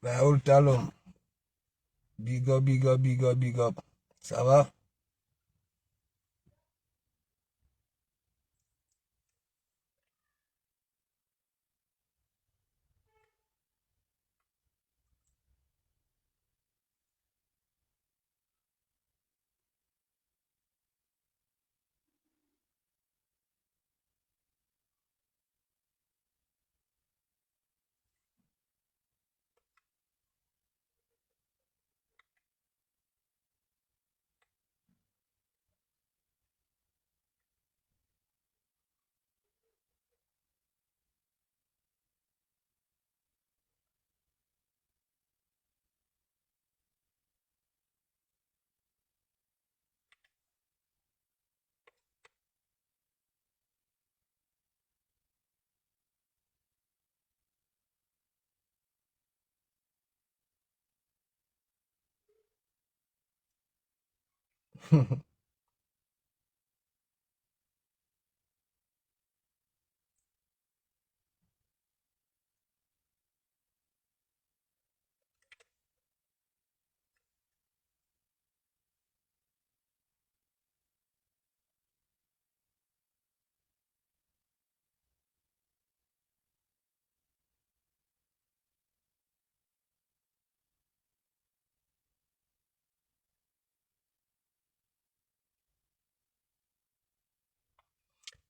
Raoul Talon. Big up, big up, big up, big up. Ça va?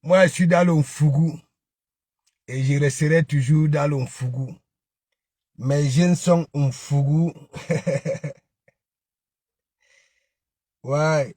Moi, je suis dans le fougou et je resterai toujours dans le fougou. Mes jeunes sont un fougou. Ouais.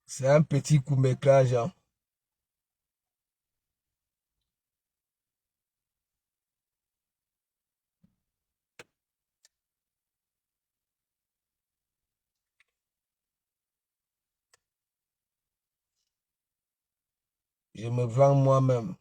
C'est un petit court-métrage. Hein. Je me vends moi-même.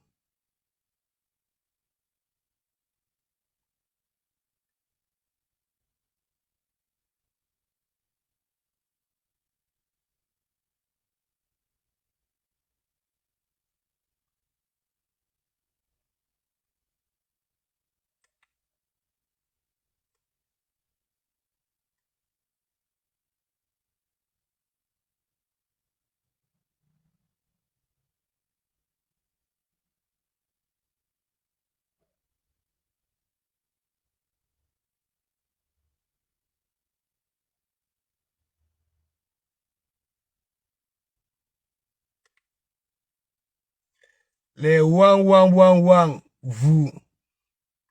Les wang, vous,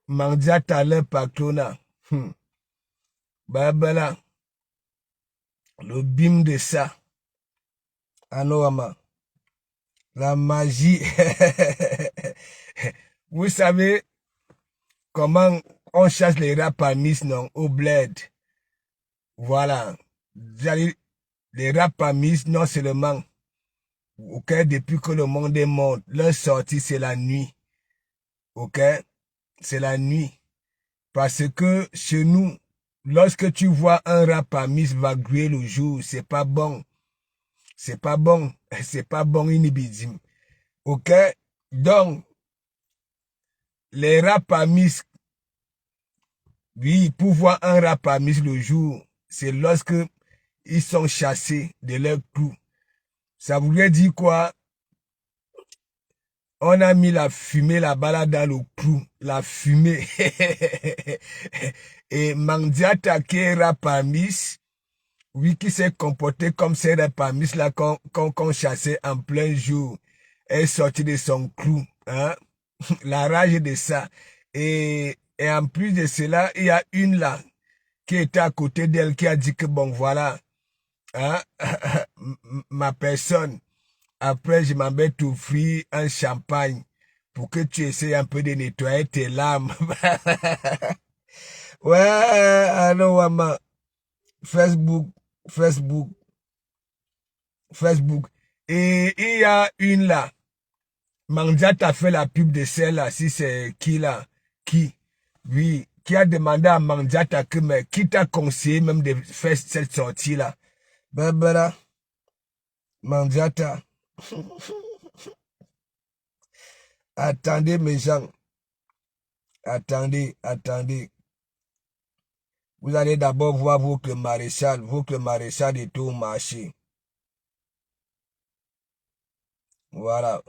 mandiata le patrona. Babala, le bim de ça. Anoama. La magie. Vous savez comment on chasse les rats par miss, non, au bled. Voilà. Les rats par miss, non seulement. Ok, depuis que le monde est mort, leur sortie, c'est la nuit. Ok, c'est la nuit. Parce que chez nous, lorsque tu vois un rat par miss vaguer le jour, c'est pas bon. C'est pas bon. C'est pas bon, inibidim. Ok, donc, les rats par miss, oui, pour voir un rat par miss le jour, c'est lorsque ils sont chassés de leur clou. Ça voudrait dire quoi? On a mis la fumée là-bas là dans le clou. La fumée. Et Mandiata qui est rapamis, oui, qui s'est comporté comme ces rapamis là qu'on chassait en plein jour, est sorti de son clou. Hein? La rage de ça. Et en plus de cela, il y a une là qui était à côté d'elle qui a dit que bon voilà, hein, ma personne, après je m'en vais t'offrir un champagne pour que tu essayes un peu de nettoyer tes larmes. Ouais, allô maman. Facebook. Et il y a une là. Mandiata fait la pub de celle-là, si c'est qui là? Qui? Oui, qui a demandé à Mandiata que, mais qui t'a conseillé même de faire cette sortie-là? Ben, Mandiata. Attendez, mes gens. Attendez. Vous allez d'abord voir votre maréchal. Votre maréchal est au marché. Voilà.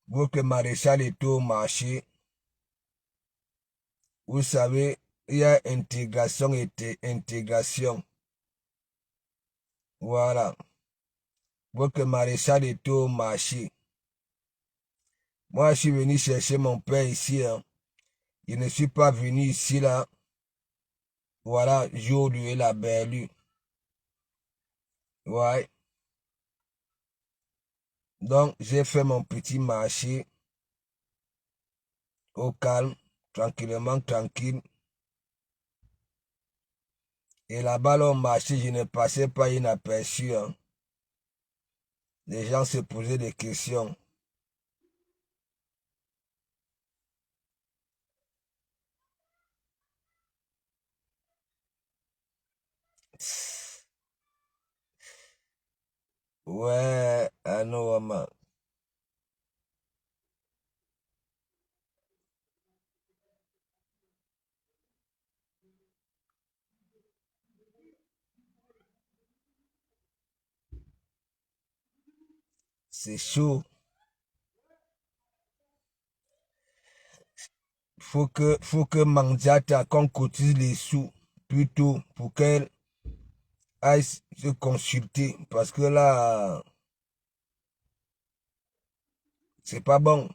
Votre maréchal est au marché. Vous savez, il y a intégration et intégration. Voilà. Votre maréchal est au marché. Moi, je suis venu chercher mon père ici. Hein. Je ne suis pas venu ici, là. Voilà, jour lui et la belle. Ouais. Donc, j'ai fait mon petit marché. Au calme, tranquillement, tranquille. Et là-bas, au marché, je ne passais pas inaperçu. Hein. Les gens se posaient des questions. Ouais, I know, man. C'est chaud. Faut que Mandiata qu'on cotise les sous plutôt pour qu'elle aille se consulter. Parce que là, c'est pas bon.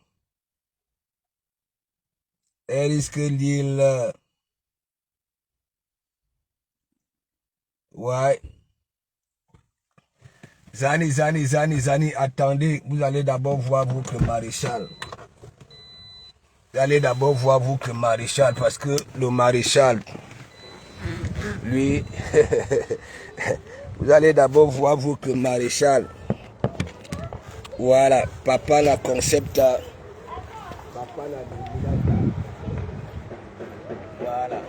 Elle risque l'île. Ouais. Zani, attendez, vous allez d'abord voir votre maréchal. Vous allez d'abord voir votre maréchal parce que le maréchal, lui, vous allez d'abord voir votre maréchal. Voilà, papa la concepta. Papa la voilà.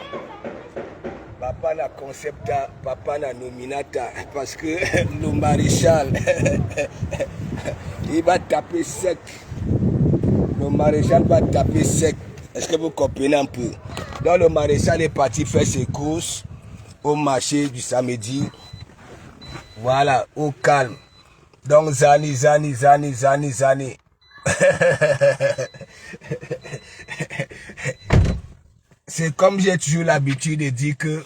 Papa la concepta, papa la nominata. Parce que le maréchal, il va taper sec. Le maréchal va taper sec. Est-ce que vous comprenez un peu? Donc le maréchal est parti faire ses courses au marché du samedi. Voilà, au calme. Donc Zani. C'est comme j'ai toujours l'habitude de dire que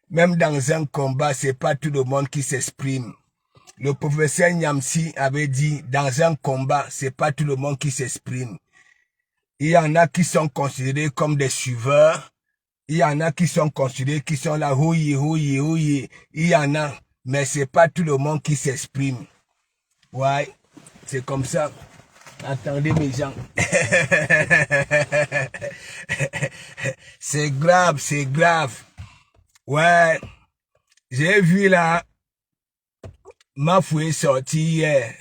même dans un combat, c'est pas tout le monde qui s'exprime. Le professeur Nyamsi avait dit, dans un combat, c'est pas tout le monde qui s'exprime. Il y en a qui sont considérés comme des suiveurs. Il y en a qui sont considérés, qui sont là, houillé. Il y en a, mais c'est pas tout le monde qui s'exprime. Ouais, c'est comme ça. Attendez mes gens. C'est grave. Ouais, j'ai vu là, ma fouille sortie hier.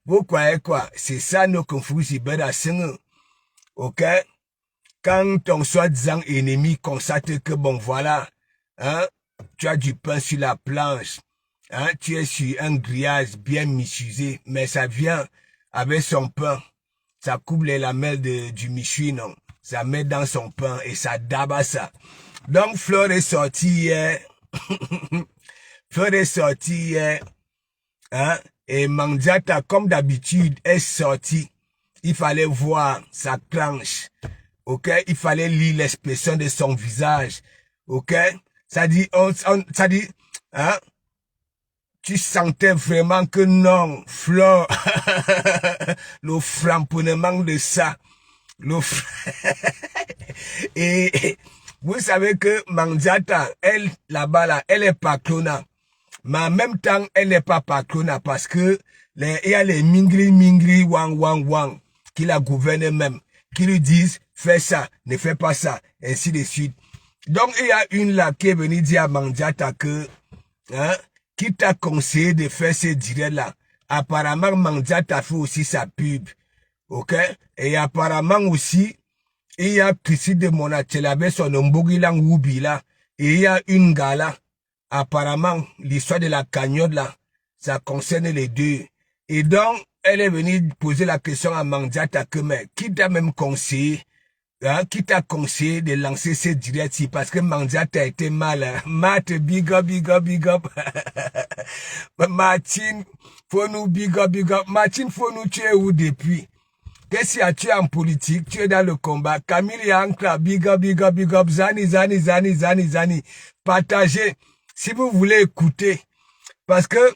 Vous croyez quoi? C'est ça nos conflits ok? Quand ton soi-disant ennemi constate que bon voilà, hein, tu as du pain sur la planche, hein, tu es sur un grillage bien michusé, mais ça vient avec son pain, ça coupe les lamelles du michui, non? Ça met dans son pain et ça dabat ça. Donc Fleur est sortie hier, hein, et Mandiata, comme d'habitude, est sorti. Il fallait voir sa planche. Ok, il fallait lire l'expression de son visage. Ok, ça dit, hein, tu sentais vraiment que non, Fleur, le framponnement de ça, et vous savez que Mandiata, elle, là-bas, là, elle est patrona. Mais en même temps, elle n'est pas patrona parce que il y a les mingri, wang, qui la gouvernent même, qui lui disent, fais ça, ne fais pas ça, ainsi de suite. Donc, il y a une là qui est venue dire à Mandiata que, hein, qui t'a conseillé de faire ce direct-là. Apparemment, Mandiata fait aussi sa pub. Ok? Et apparemment aussi, il y a Chrissy de Monatel avec son Ombogilang Wubi là. Et il y a une gala. Apparemment, l'histoire de la cagnotte là, ça concerne les deux. Et donc, elle est venue poser la question à Mandiata que, mais, qui t'a même conseillé, hein, qui t'a conseillé de lancer ce direct-ci parce que Mandiata a été mal. Hein. Matt, big up, big up, big up. Martine, faut nous big up, big up. Martine, faut nous tuer où depuis? Qu'est-ce que tu es en politique? Tu es dans le combat. Camille Ankla, big up, big up, big up. Zani, zani, zani, zani, zani. Partagez. Si vous voulez écouter. Parce que,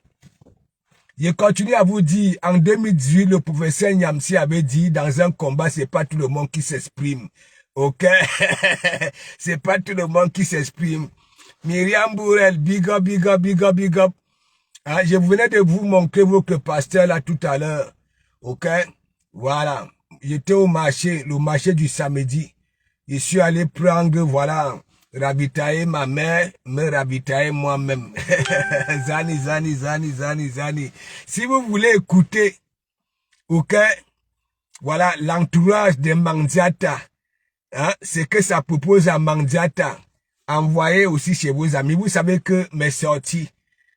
je continue à vous dire, en 2018, le professeur Nyamsi avait dit, dans un combat, c'est pas tout le monde qui s'exprime. Ok? C'est pas tout le monde qui s'exprime. Myriam Bourel, big up, big up, big up, big up. Hein, je venais de vous montrer votre pasteur là tout à l'heure. Ok? Voilà. J'étais au marché, le marché du samedi. Je suis allé prendre, voilà, ravitailler ma mère, me ravitailler moi-même. Zani, zani, zani, zani, zani. Si vous voulez écouter, ok, voilà, l'entourage de Mandiata, hein, c'est que ça propose à Mandiata. Envoyez aussi chez vos amis. Vous savez que mes sorties,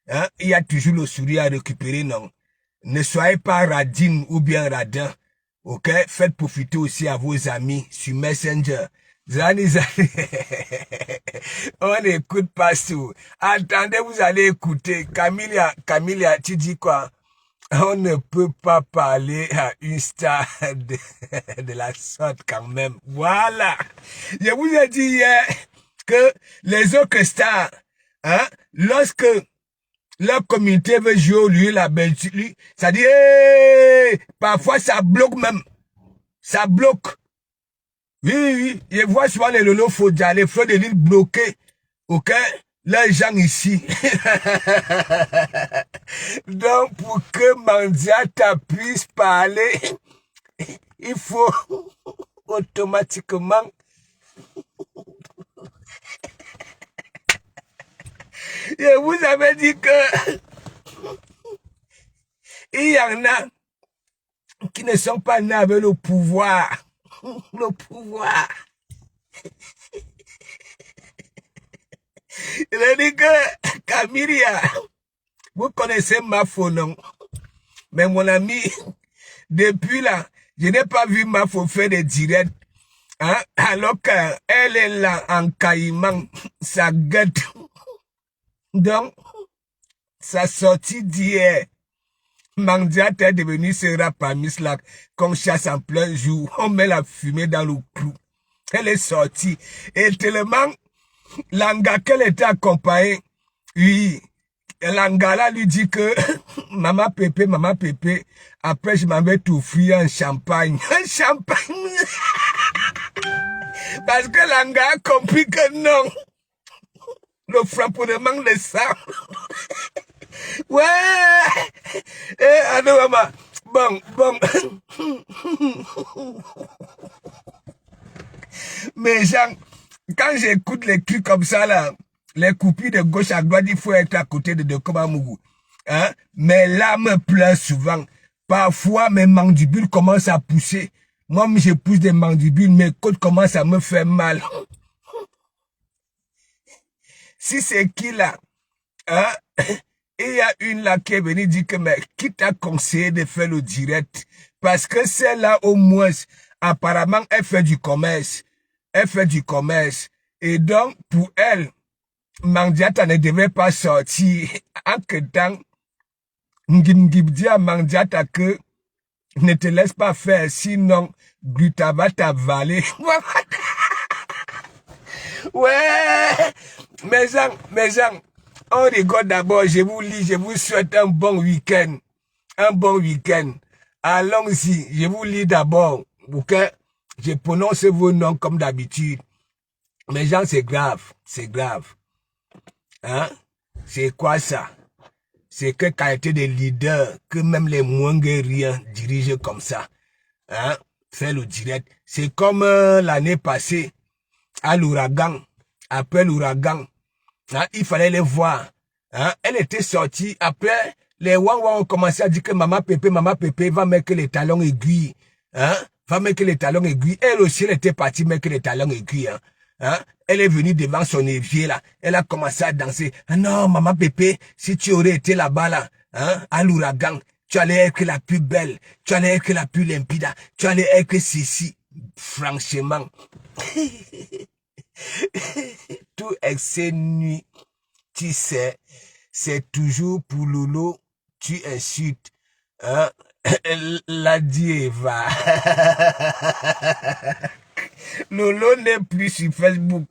hein, il y a toujours le sourire à récupérer, non? Ne soyez pas radine ou bien radin. Ok? Faites profiter aussi à vos amis sur Messenger. Zani, zani. On n'écoute pas tout. Attendez, vous allez écouter. Camilla, tu dis quoi? On ne peut pas parler à une star de la sorte quand même. Voilà. Je vous ai dit hier que les autres stars, hein, lorsque leur communauté veut jouer lui la Belgique, ça dit, hey! Parfois ça bloque même. Ça bloque. Oui, oui, oui. Je vois souvent les Lolo Fodja, les fleurs de l'île bloqués. Ok? Les gens ici. Donc, pour que Mandiata puisse parler, il faut automatiquement je vous avais dit que il y en a qui ne sont pas nés avec le pouvoir. Le pouvoir. Il a dit que Camilla, vous connaissez ma non? Mais mon ami, depuis là, je n'ai pas vu ma faire des directs. Hein? Alors qu'elle est là en caïman, ça guette. Donc, sa sortie d'hier, Mandiata est devenu ce rapamis là qu'on chasse en plein jour. On met la fumée dans le clou. Elle est sortie. Et tellement, l'anga qu'elle était accompagnée, oui, l'anga lui dit que maman Pépé, après je m'en vais t'offrir un champagne. Un champagne. Parce que l'anga a compris que non. Le frappement de sang. Ouais. Alors maman, bon. Mais Jean, quand j'écoute les trucs comme ça là, les coupures de gauche à droite, il faut être à côté de Koba Mougou. Hein? Mais là, me pleure souvent. Parfois, mes mandibules commencent à pousser. Moi, je pousse des mandibules, mes côtes commencent à me faire mal. Si c'est qui là, hein? Il y a une là qui est venue dire que, mais qui t'a conseillé de faire le direct? Parce que celle-là, au moins, apparemment, elle fait du commerce. Elle fait du commerce. Et donc, pour elle, Mandiata ne devait pas sortir. En que temps, Ngib dit à Mandiata que ne te laisse pas faire, sinon, Gluta va t'avaler. Ouais! Mes gens, on rigole d'abord, je vous lis, je vous souhaite un bon week-end. Un bon week-end. Allons-y, je vous lis d'abord. Ok? Je prononce vos noms comme d'habitude. Mes gens, c'est grave. C'est grave. Hein? C'est quoi ça? C'est que qualité de leader, que même les moins guerriers dirigent comme ça. Hein? Faire le direct. C'est comme l'année passée, à l'ouragan. après l'ouragan. Hein, il fallait les voir. Hein, elle était sortie. Après, les Wang ont commencé à dire que maman Pépé va mettre les talons aiguilles. Hein, va mettre les talons aiguilles. Elle aussi, elle était partie mettre les talons aiguilles. Hein. Hein? Elle est venue devant son évier là. Elle a commencé à danser. Ah non, maman Pépé, si tu aurais été là-bas là, hein, à l'ouragan, tu allais être la plus belle, tu allais être la plus limpide, tu allais être ceci. Franchement, tout excès nuit, tu sais, c'est toujours pour Lolo, tu insultes. Hein? La diva. Lolo n'est plus sur Facebook.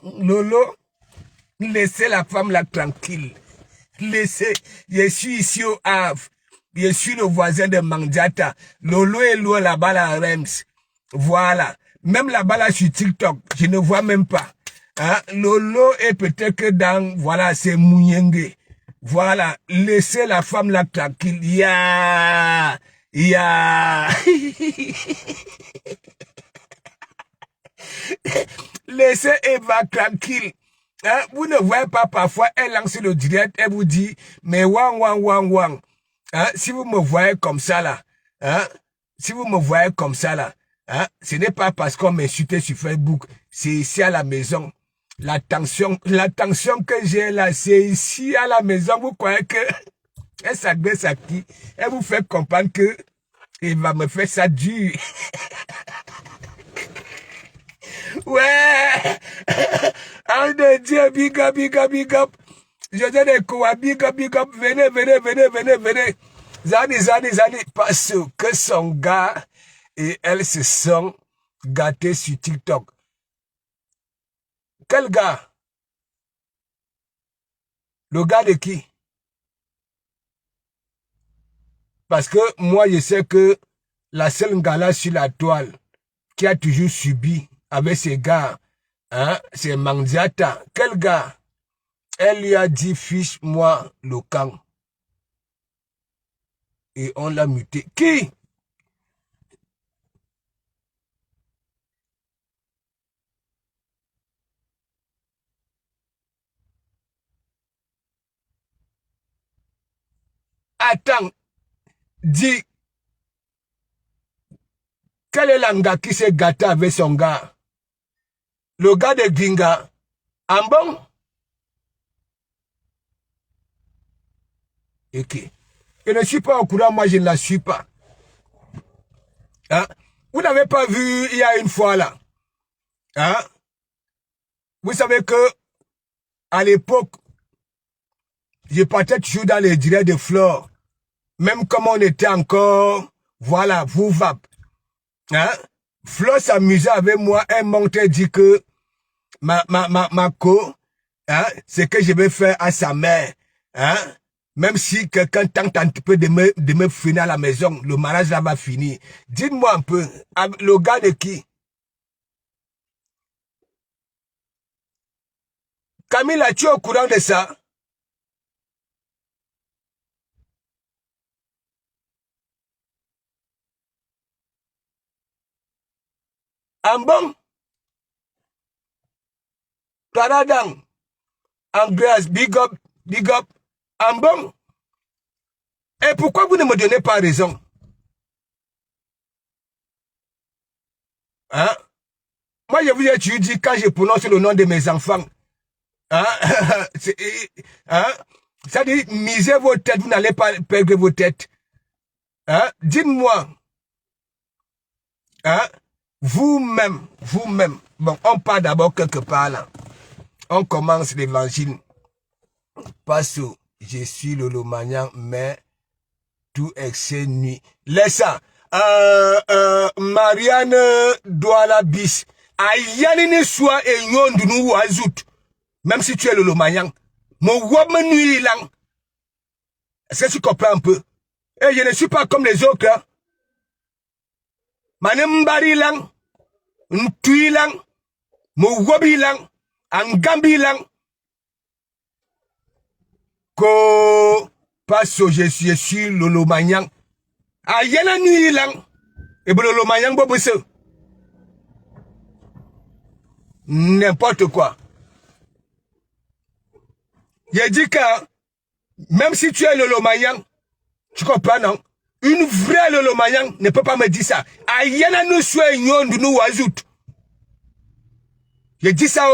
Lolo, laissez la femme là tranquille. Laissez, je suis ici au Havre. Je suis le voisin de Mandiata. Lolo est loin là-bas à Reims. Voilà. Même là-bas là sur TikTok, je ne vois même pas. Hein? Lolo est peut-être que dans, voilà, c'est Mouyenge. Voilà. Laissez la femme là tranquille. Ya. Laissez Eva tranquille. Hein? Vous ne voyez pas parfois, elle lance le direct, elle vous dit, mais wang. Hein? Si vous me voyez comme ça là, hein? Si vous me voyez comme ça là, hein? Ce n'est pas parce qu'on m'insultait sur Facebook, c'est ici à la maison. La tension que j'ai là, c'est ici à la maison. Vous croyez que elle s'agresse à qui? Elle vous fait comprendre que il va me faire ça dur. Ouais! En de Dieu, big up. Je dis des quoi, big up. Venez. Zani, parce que son gars et elle se sont gâtés sur TikTok. Quel gars? Le gars de qui? Parce que moi, je sais que la seule gars sur la toile qui a toujours subi avec ses gars, hein, c'est Mandiata. Quel gars? Elle lui a dit, fiche-moi le camp. Et on l'a muté. Qui? Attends, dis, quel est l'anga qui s'est gâté avec son gars? Le gars de Ginga. En bon? Ok. Je ne suis pas au courant, moi je ne la suis pas. Hein? Vous n'avez pas vu il y a une fois là. Hein? Vous savez que à l'époque, je partais toujours dans les directs de Flore. Même comme on était encore, voilà, vous vape. Hein? Flore s'amusait avec moi, elle montait dit que ma co, hein, c'est que je vais faire à sa mère. Hein? Même si quelqu'un tente un petit peu de me finir à la maison, le mariage là va finir. Dites-moi un peu, le gars de qui? Camille, tu es au courant de ça? En bon? Taradang, en grâce, big up. En bon? Et pourquoi vous ne me donnez pas raison? Hein? Moi, je vous ai toujours dit quand je prononce le nom de mes enfants. Hein? Hein? Ça dit, misez vos têtes, vous n'allez pas perdre vos têtes. Hein? Dites-moi. Hein? Vous-même. Bon, on part d'abord quelque part là. On commence l'évangile. Parce que je suis Lolo Magnan, mais tout excès nuit. Laisse ça. Marianne Douala Bis. Ayanine soit et yon nous azout. Même si tu es Lolo Magnan. Mon woman nuit lang. Est-ce que tu comprends un peu? Et je ne suis pas comme les autres. Hein? Manem bari lang. Ntui lang. Mon wobi lang. Angambi lang. Ko paso je suis Lolo Magnan. Ayana nuit lang. Et bon Lolo Magnan bobo se. N'importe quoi. Il dit que même si tu es Lolo-Magnang, tu comprends, non? Une vraie Lolo-Magnang ne peut pas me dire ça. Ayana nous soit union de nous ajout. Je dis ça,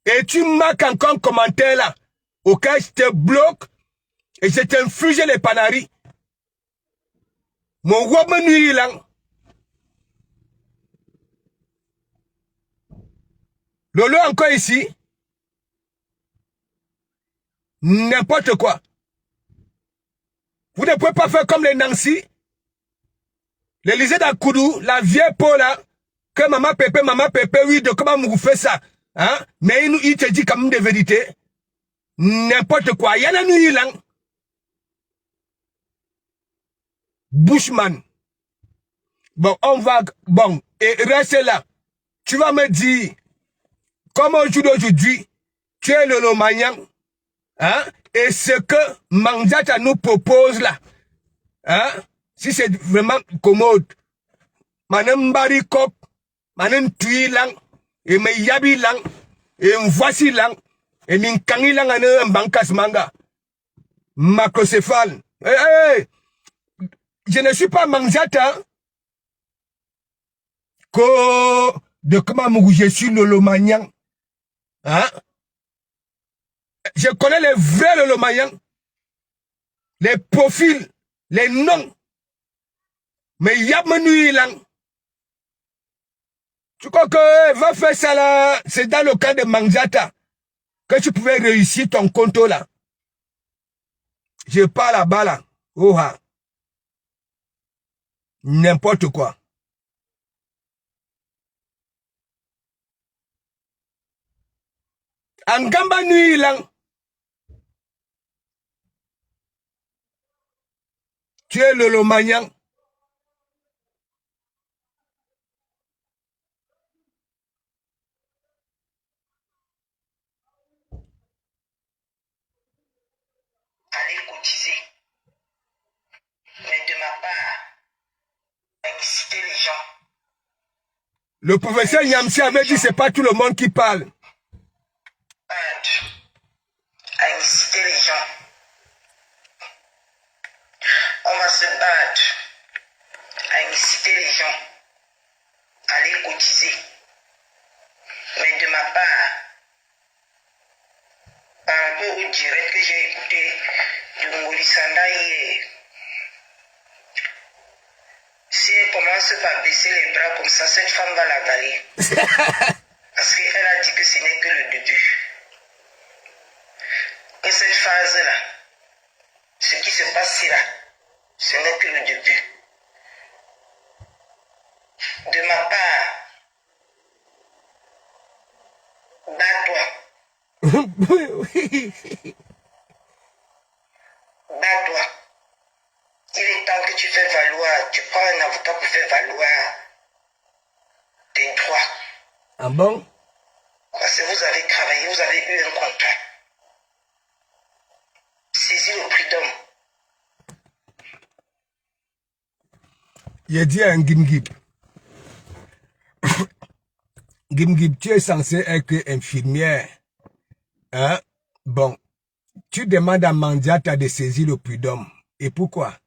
et tu marques encore un commentaire là, auquel je te bloque et je t'inflige les panaris. Mon roi me nuit là. Lolo encore ici. N'importe quoi. Vous ne pouvez pas faire comme les Nancy. L'Élysée d'Akoudou, la vieille peau là, que maman Pépé, oui, de comment vous faites ça. Hein? Mais il te dit quand même des vérités. N'importe quoi. Il y en a nous là. Bushman. Bon, on va, bon, et reste là. Tu vas me dire, comme aujourd'hui, tu es le Lomagnan, hein? Et ce que Mandiata nous propose là, hein? Si c'est vraiment commode, manem barikok, manem tui lang, et me yabi lang, et voici lang, et min kangi lang ane bankas manga, macrocéphale. Hey, je ne suis pas Mandiata, de comment je suis Lolo-Magnang. Hein? Je connais les vrais Lolo-Magnang, les profils, les noms. Mais il y a menu là. Tu crois que va faire ça là, c'est dans le cas de Mandiata que tu pouvais réussir ton compte là. Je pars là-bas là. Oh, n'importe quoi. En gamba nuit là. Tu es Lolo-Magnang. Allez cotiser. Mais de ma part, inciter les gens. Le professeur Yamsi avait dit c'est pas tout le monde qui parle. À inciter les gens. On va se battre à inciter les gens à aller cotiser. Mais de ma part, par rapport au direct que j'ai écouté de Molisanda hier, si elle commence par baisser les bras comme ça, cette femme va l'avaler. Parce qu'elle a dit que ce n'est que le début. Et cette phase-là, ce qui se passe là, ce n'est que le début. De ma part, bats-toi. Bats-toi. Il est temps que tu fais valoir, tu prends un avocat pour faire valoir tes droits. Ah bon? Parce que vous avez travaillé, vous avez eu un contrat. Saisis le prud'homme. Il dit à un Gimgib. Gimgib, tu es censé être infirmière. Hein? Bon, tu demandes à Mandiata de saisir le prud'homme. Et pourquoi?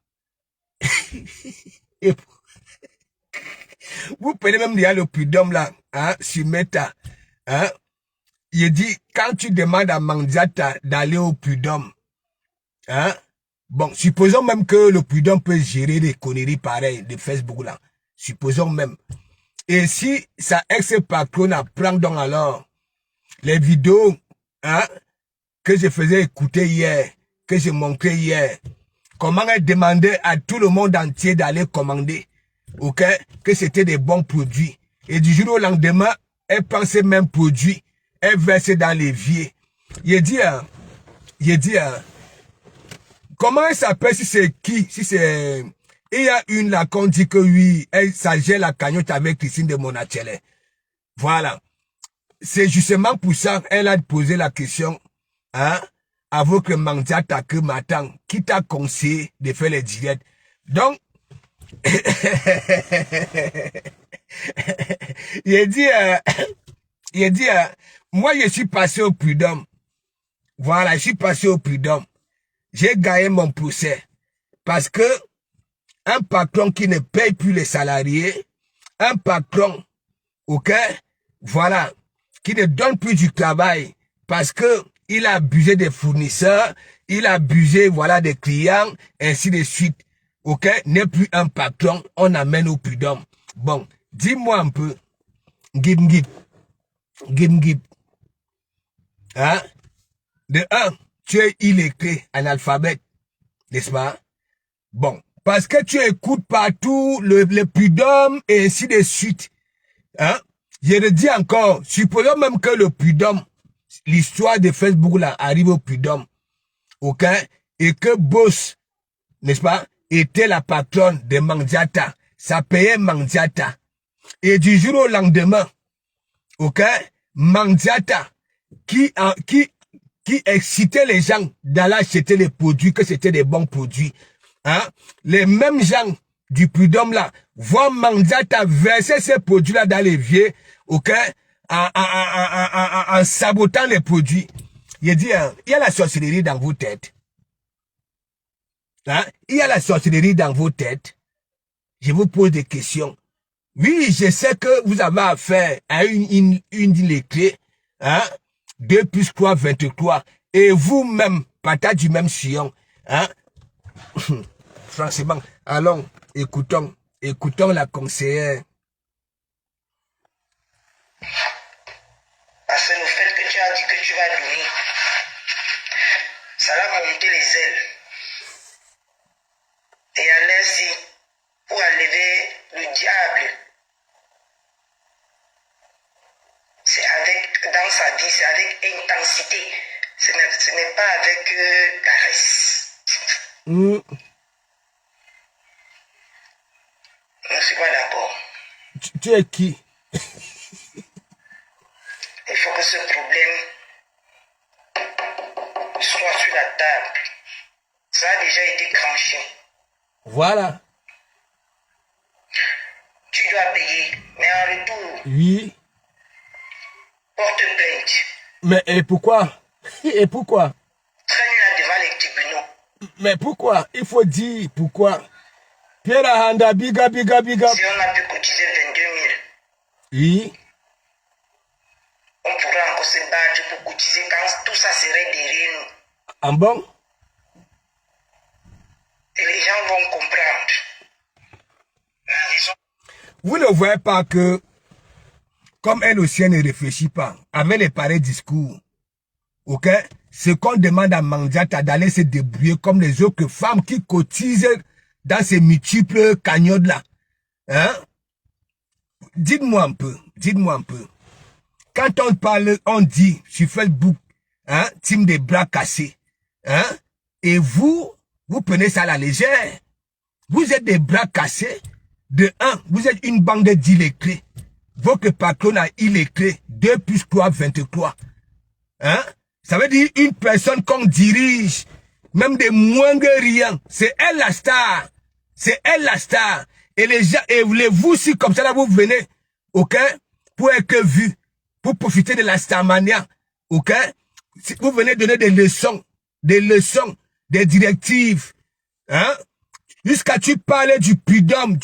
Et vous prenez même déjà le prud'homme là, hein, sur Meta. Hein? Il dit, quand tu demandes à Mandiata d'aller au prud'homme, hein? Bon, supposons même que le prud'homme peut gérer des conneries pareilles de Facebook là. Supposons même. Et si sa ex-patronne apprend donc alors les vidéos, hein, que je faisais écouter hier, que je montrais hier, comment elle demandait à tout le monde entier d'aller commander, ok, que c'était des bons produits. Et du jour au lendemain, elle pensait même produit, elle versait dans l'évier. Il dit, comment elle s'appelle, si c'est qui, si c'est... Il y a une là qu'on dit que oui, elle s'agit la cagnotte avec Christine de Monachele. Voilà. C'est justement pour ça qu'elle a posé la question, hein, à votre Mandiata que m'attend, qui t'a conseillé de faire les directs. Donc, il dit, moi je suis passé au prud'homme. Voilà, je suis passé au prud'homme. J'ai gagné mon procès. Parce que un patron qui ne paye plus les salariés, un patron, ok, voilà, qui ne donne plus du travail parce que il a abusé des fournisseurs, il a abusé, voilà, des clients, ainsi de suite, ok, n'est plus un patron, on amène au prud'homme. Bon, dis-moi un peu, Gib, hein, de un, tu es illettré, analphabète, n'est-ce pas? Bon, parce que tu écoutes partout le prud'homme et ainsi de suite. Hein? Je le dis encore, supposons même que le prud'homme, l'histoire de Facebook là, arrive au prud'homme, ok? Et que Boss, n'est-ce pas, était la patronne de Mandiata. Ça payait Mandiata. Et du jour au lendemain, ok? Mandiata, qui excitait les gens d'aller acheter les produits, que c'était des bons produits. Hein? Les mêmes gens du prud'homme là voient Mandiata verser ces produits-là dans l'évier, ok? En sabotant les produits. Il dit, hein, il y a la sorcellerie dans vos têtes. Hein? Il y a la sorcellerie dans vos têtes. Je vous pose des questions. Oui, je sais que vous avez affaire à une illettrée, hein? 2 plus 3, 23. Et vous-même, patate du même sillon, hein? Franchement, allons, écoutons la conseillère. Parce que le fait que tu as dit que tu vas donner, ça va monter les ailes. Et aller pour enlever le diable. C'est avec, dans sa vie, c'est avec intensité. Ce n'est pas avec caresse. Je ne suis pas d'accord. Tu es qui? Il faut que ce problème soit sur la table. Ça a déjà été cranché. Voilà. Tu dois payer, mais en retour, oui. Porte plainte. Mais et pourquoi? Et pourquoi? Traîne-la devant les tribunaux. Mais pourquoi? Il faut dire pourquoi. Pierre Handa, biga. Si on a pu cotiser 22 000, oui. On pourra encore se battre pour cotiser quand tout ça serait derrière nous. En bon? Et les gens vont comprendre. La raison. Vous ne voyez pas que, comme elle aussi ne réfléchit pas, avec les pareils discours, ok? Ce qu'on demande à Mandiata d'aller se débrouiller comme les autres femmes qui cotisent dans ces multiples cagnottes-là. Hein? Dites-moi un peu. Quand on parle, on dit sur Facebook, hein, team des bras cassés, hein, et vous prenez ça à la légère. Vous êtes des bras cassés. De un, vous êtes une bande d'illettrés. Votre patron a illettré 2 plus 3, 23. Hein? Ça veut dire une personne qu'on dirige, même des moins que rien. C'est elle la star. C'est elle la star. Et les gens, et vous si comme ça là vous venez, ok, pour être vu, pour profiter de la starmania, ok, vous venez donner des leçons, des directives, hein, jusqu'à tu parler du prud'homme,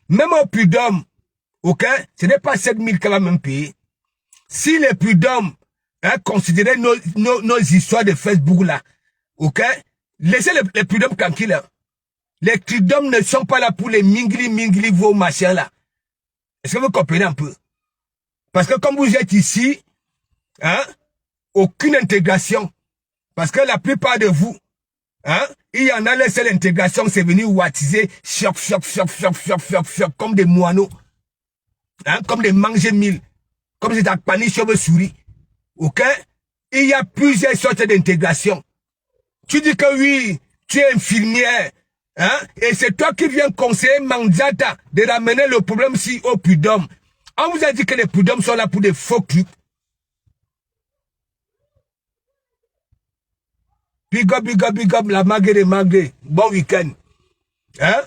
même au prud'homme, ok, ce n'est pas 7 000 qu'on va même payer. Si les prud'hommes, hein, considéraient nos histoires de Facebook là, ok, laissez les prud'hommes tranquilles, hein. Les prud'hommes ne sont pas là pour les mingli vos machins là. Est-ce que vous comprenez un peu? Parce que comme vous êtes ici, hein, aucune intégration. Parce que la plupart de vous, hein, il y en a la seule intégration, c'est venir wattiser, choc, comme des moineaux. Hein, comme des manger-mille. Comme c'est un panier chauve-souris. Ok? Il y a plusieurs sortes d'intégration. Tu dis que oui, tu es infirmière. Hein? Et c'est toi qui viens conseiller Mandiata de ramener le problème si au prud'homme. On vous a dit que les prud'hommes sont là pour des faux trucs. Big up, la malgré. Bon week-end. Hein?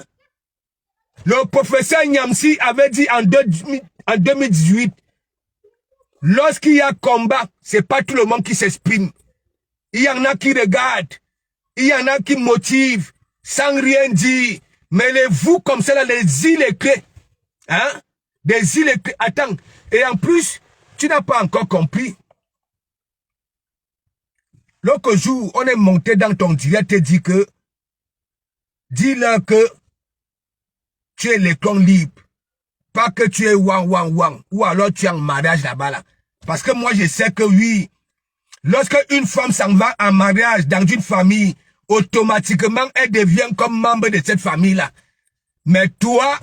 Le professeur Nyamsi avait dit en 2018 Lorsqu'il y a combat, c'est pas tout le monde qui s'exprime. Il y en a qui regardent. Il y en a qui motivent sans rien dire. Mais les vous comme ça, là, les îles et clés. Hein? Des îles et clés. Attends. Et en plus, tu n'as pas encore compris. L'autre jour, on est monté dans ton direct et dit que, dis-leur que tu es l'écran libre. Pas que tu es wang. Ou alors tu es en mariage là-bas là. Parce que moi je sais que oui. Lorsque une femme s'en va en mariage dans une famille, automatiquement elle devient comme membre de cette famille là. Mais toi,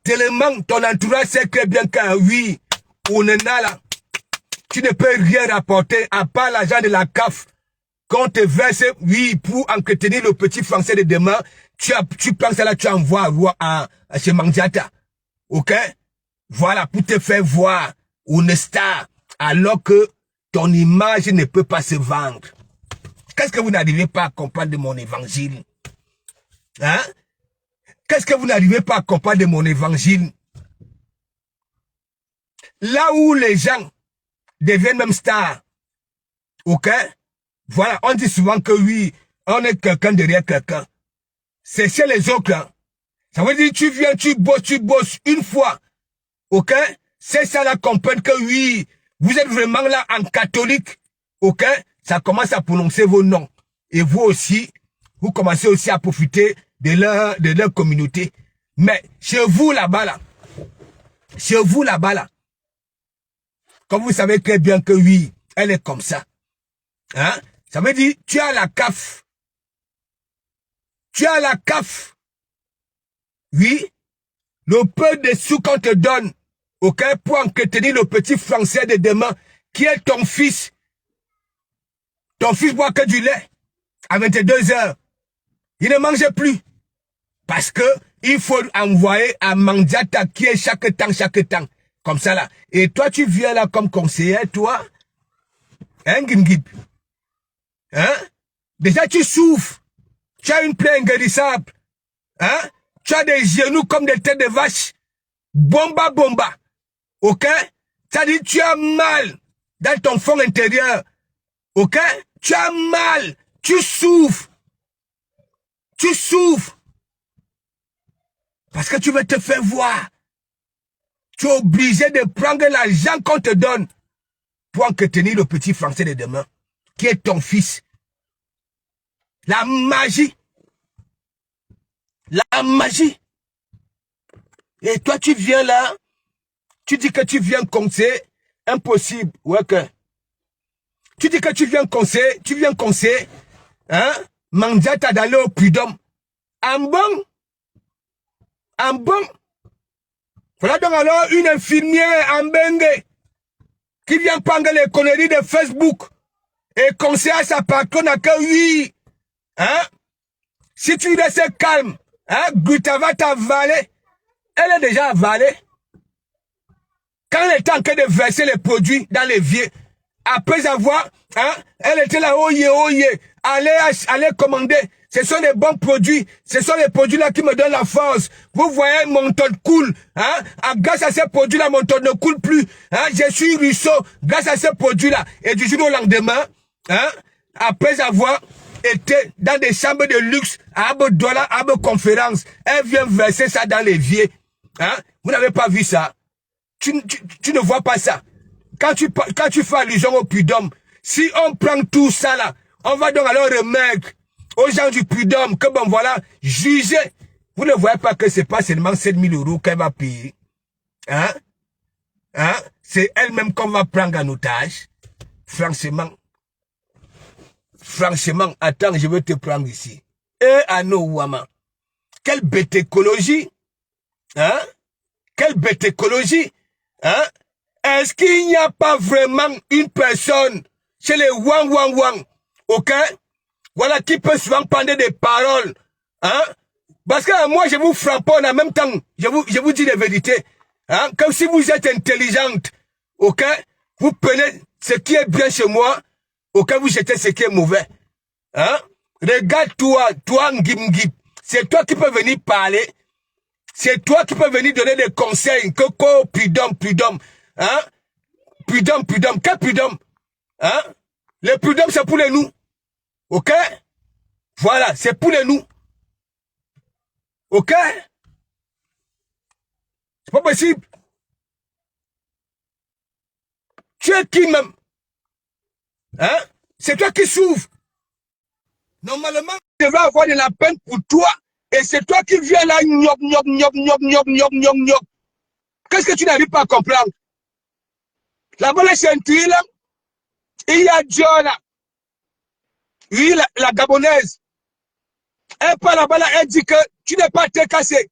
tellement ton entourage sait très bien que oui, on est là. Tu ne peux rien rapporter à part l'argent de la CAF qu'on te verse, oui, pour entretenir le petit français de demain. Tu penses là, tu envoies à chez Mandiata. Ok? Voilà, pour te faire voir une star, alors que ton image ne peut pas se vendre. Qu'est-ce que vous n'arrivez pas à comprendre de mon évangile? Hein? Qu'est-ce que vous n'arrivez pas à comprendre de mon évangile? Là où les gens deviennent même stars, ok? Voilà, on dit souvent que oui, on est quelqu'un derrière quelqu'un. C'est chez les autres, hein. Ça veut dire tu viens, tu bosses une fois, ok? C'est ça là comprendre que oui, vous êtes vraiment là en catholique, ok? Ça commence à prononcer vos noms. Et vous aussi, vous commencez aussi à profiter de leur communauté. Mais chez vous là-bas là, comme vous savez très bien que oui, elle est comme ça. Hein? Ça veut dire, tu as la CAF. Tu as la CAF. Oui. Le peu de sous qu'on te donne, ok, pour entretenir le petit français de demain, qui est ton fils. Ton fils boit que du lait à 22 heures. Il ne mange plus. Parce que il faut envoyer à Mandiata qui est chaque temps. Comme ça là. Et toi, tu viens là comme conseiller, toi. Hein, Gimgib? Hein? Déjà, tu souffres. Tu as une plaie inguérissable. Hein? Tu as des genoux comme des têtes de vache. Bomba. Ok? C'est-à-dire, tu as mal dans ton fond intérieur. Ok? Tu as mal. Tu souffres. Parce que tu veux te faire voir. Tu es obligé de prendre l'argent qu'on te donne pour entretenir le petit français de demain, qui est ton fils. La magie. Et toi, tu viens là, tu dis que tu viens conseiller, impossible, ouais que. Tu dis que tu viens conseiller, hein, Mandiata d'aller au prud'homme. En bon. Voilà donc alors une infirmière en bengue qui vient prendre les conneries de Facebook et conseiller à sa patronne que oui, hein, si tu restes calme, hein, Guta va t'avaler. Elle est déjà avalée. Quand elle était en train de verser les produits dans l'évier, après avoir, hein, elle était là, oh yeah, allez commander. Ce sont les bons produits. Ce sont les produits-là qui me donnent la force. Vous voyez, mon ton coule. Hein? Grâce à ces produits-là, mon ton ne coule plus. Hein? Je suis ruisseau grâce à ces produits-là. Et du jour au lendemain, hein, après avoir été dans des chambres de luxe, à Abodouala, à conférence, elle vient verser ça dans l'évier. Hein? Vous n'avez pas vu ça? Tu ne vois pas ça. Quand tu fais allusion au prud'homme, si on prend tout ça là, on va donc alors remettre aux gens du prud'homme que bon voilà, juger. Vous ne voyez pas que c'est pas seulement 7 000 € qu'elle va payer. Hein? C'est elle-même qu'on va prendre en otage. Franchement, attends, je vais te prendre ici. Et Anno Ouama. Quelle bête écologie. Hein? Quelle bête écologie. Hein? Est-ce qu'il n'y a pas vraiment une personne chez les wang, ok? Voilà, qui peut souvent prendre des paroles, hein? Parce que moi, je vous framponne en même temps, je vous dis la vérité, hein? Comme si vous êtes intelligente, ok? Vous prenez ce qui est bien chez moi, ok? Vous jetez ce qui est mauvais, hein? Regarde-toi, toi, Ngib, c'est toi qui peux venir parler, c'est toi qui peux venir donner des conseils, que prud'homme, hein? Prud'homme, prud'homme, quel prud'homme? Hein? Le prud'homme, c'est pour les nous. Ok? Voilà, c'est pour les nous. Ok? C'est pas possible. Tu es qui même? Hein? C'est toi qui souffres. Normalement, je vais avoir de la peine pour toi. Et c'est toi qui viens là, gnob, gnob, gnob, gnob, gnob, gnob, gnob, gnob. Qu'est-ce que tu n'arrives pas à comprendre? Là-bas, la ceinture, là, il y a Dieu là. Oui, la gabonaise. Elle parle là-bas, là, elle dit que tu n'es pas très cassé.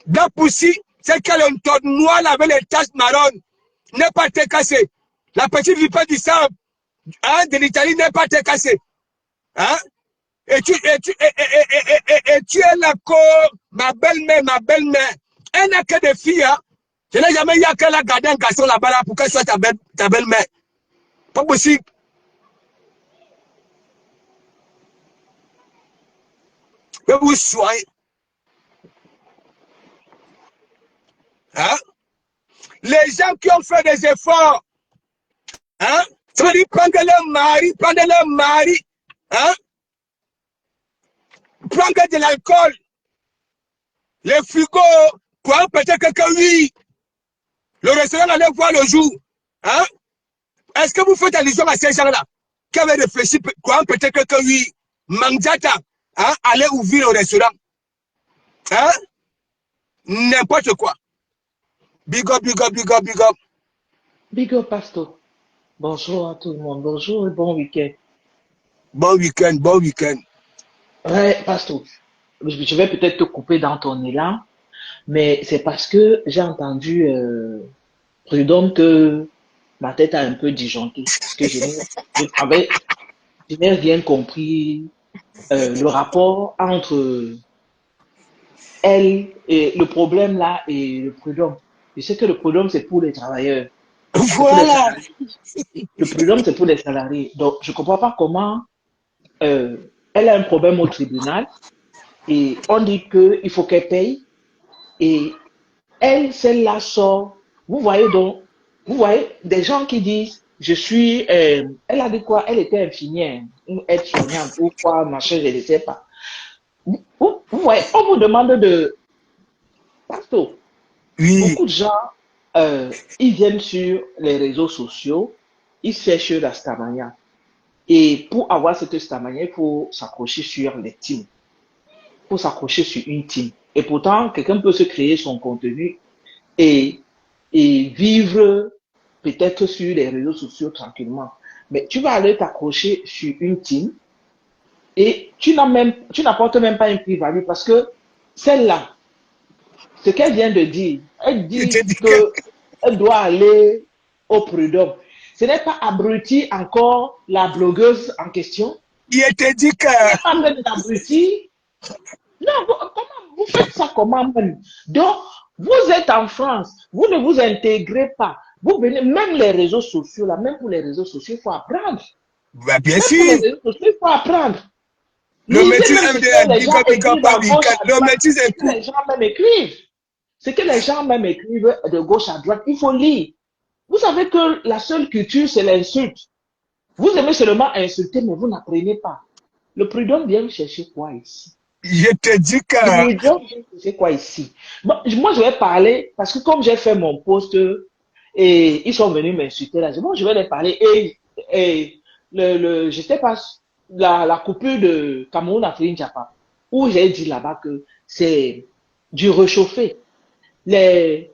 Dans Poussi, celle qui a le ton noir là, avec les taches marronnes, n'est pas très cassé. La petite vipère du sang, hein, de l'Italie n'est pas très cassé. Hein? Et tu es là, ma belle-mère. Elle n'a que des filles, hein. Je n'ai jamais eu qu'elle a gardé un garçon là-bas là, pour qu'elle soit ta belle-mère. Pas possible. Mais vous soyez. Hein? Les gens qui ont fait des efforts, hein? Ça veut dire prendre leur mari, hein? Prendre de l'alcool, les frigos, pour peut-être quelqu'un, oui. Le restaurant allait voir le jour. Hein? Est-ce que vous faites allusion à ces gens-là qui avaient réfléchi, quoi, peut-être quelqu'un, oui. Mangiata, hein? Allait ouvrir le restaurant. Hein? N'importe quoi. Big up, big up, big up, big up. Big up, Pastor. Bonjour à tout le monde. Bonjour et bon week-end. Bon week-end, bon week-end. Ouais, Pastor. Je vais peut-être te couper dans ton élan, mais c'est parce que j'ai entendu Prud'homme que ma tête a un peu disjoncté. Parce que je n'ai rien compris le rapport entre elle et le problème là et le Prud'homme. Je sais que le Prud'homme, c'est pour les travailleurs. Voilà. Le prud'homme, c'est pour les salariés. Donc, je ne comprends pas comment elle a un problème au tribunal et on dit qu'il faut qu'elle paye et elle, celle-là sort. Vous voyez donc, vous voyez des gens qui disent, je suis, elle a dit quoi? Elle était infirmière, une aide-soignante ou quoi, machin, je ne sais pas. Vous voyez, on vous demande de, Pastor, Oui. beaucoup de gens, ils viennent sur les réseaux sociaux, ils cherchent la stamania. Et pour avoir cette stamania, il faut s'accrocher sur les teams. Il faut s'accrocher sur une team. Et pourtant, quelqu'un peut se créer son contenu et, et vivre peut-être sur les réseaux sociaux tranquillement. Mais tu vas aller t'accrocher sur une team et tu n'apportes même pas une plus-value parce que celle-là, ce qu'elle vient de dire, elle dit qu'elle doit aller au prud'homme. Ce n'est pas abruti encore la blogueuse en question. Il te dit que... Elle pas même d'abruti. Non, comment vous faites ça comment même? Donc, vous êtes en France, vous ne vous intégrez pas. Vous venez, même les réseaux sociaux, là, même pour les réseaux sociaux, il faut apprendre. Bah, bien même sûr. Pour les réseaux sociaux, il faut apprendre. Le métier MDR, les gens écrivent à gauche à le droite, métier ce que les gens même écrivent. Ce que les gens même écrivent de gauche à droite, il faut lire. Vous savez que la seule culture, c'est l'insulte. Vous aimez seulement insulter, mais vous n'apprenez pas. Le prud'homme vient chercher quoi ici? Je te dis que... Le prud'homme vient chercher quoi ici? Bon, moi, je vais parler, parce que comme j'ai fait mon post, et ils sont venus m'insulter là, bon, je vais les parler. Et je sais pas, la coupure de Cameroun-Afrique Japa, où j'ai dit là-bas que c'est du réchauffé. Les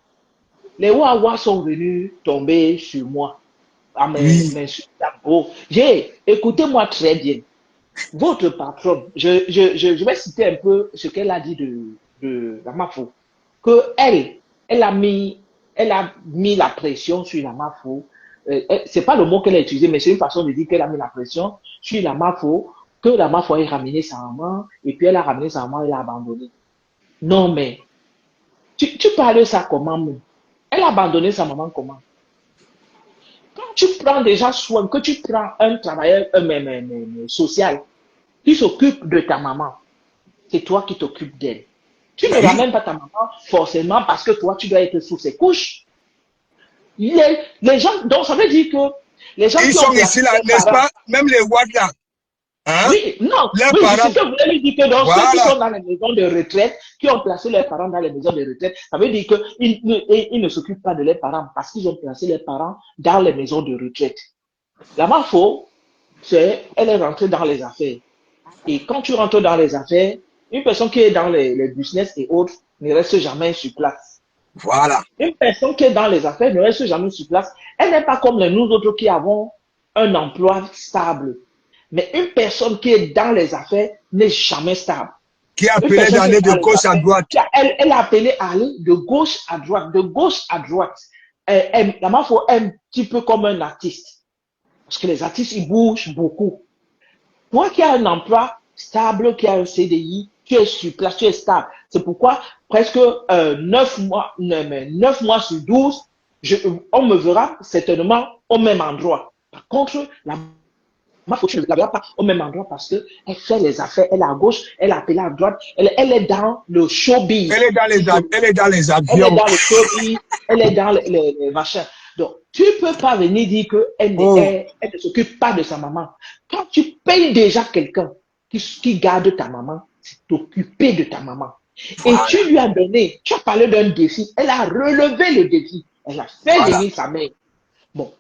Wawa sont venus tomber sur moi. Écoutez-moi très bien. Votre patronne, je vais citer un peu ce qu'elle a dit de la Mafo. Que elle a mis la pression sur la Mafo. C'est pas le mot qu'elle a utilisé, mais c'est une façon de dire qu'elle a mis la pression sur la Mafo, que la Mafo ait ramené sa maman, et puis elle a ramené sa maman, elle a abandonné. Non, mais, tu parles de ça comment, même? Elle a abandonné sa maman comment? Quand tu prends déjà soin, que tu prends un travailleur social qui s'occupe de ta maman, c'est toi qui t'occupes d'elle. Tu ne ramènes pas ta maman forcément parce que toi, tu dois être sous ses couches. Les gens, donc ça veut dire que les gens Ils qui ont sont placé ici, là, leurs n'est-ce parents, pas? Même les Ouad, là. Hein? oui, non, Leurs oui, c'est ce parents. que vous voulez lui dire que donc ceux qui Voilà. sont dans les maisons de retraite, qui ont placé leurs parents dans les maisons de retraite, ça veut dire qu'ils ne s'occupent pas de leurs parents parce qu'ils ont placé leurs parents dans les maisons de retraite. La Mafo, elle est rentrée dans les affaires. Et quand tu rentres dans les affaires, une personne qui est dans les business et autres ne reste jamais sur place. Voilà. Une personne qui est dans les affaires ne reste jamais sur place. Elle n'est pas comme nous autres qui avons un emploi stable. Mais une personne qui est dans les affaires n'est jamais stable. Qui a Une appelé personne qui d'aller est de dans les gauche à affaires, droite. elle a appelé à aller de gauche à droite, de gauche à droite. La Mafo est un petit peu comme un artiste. Parce que les artistes, ils bougent beaucoup. Toi qui as un emploi stable, qui a un CDI, tu es sur place, tu es stable. C'est pourquoi presque 9 mois sur 12, on me verra certainement au même endroit. Par contre, ma photo ne la verra pas au même endroit parce qu'elle fait les affaires, elle est à gauche, elle est appelée à droite, elle est dans le showbiz. Elle est dans les avions. Elle est dans le showbiz, elle est dans les machins. Donc, tu ne peux pas venir dire qu'elle elle ne s'occupe pas de sa maman. Quand tu payes déjà quelqu'un qui garde ta maman, c'est t'occuper de ta maman. Voilà. Et tu lui as donné, tu as parlé d'un défi, elle a relevé le défi, elle a fait venir sa mère. Bon,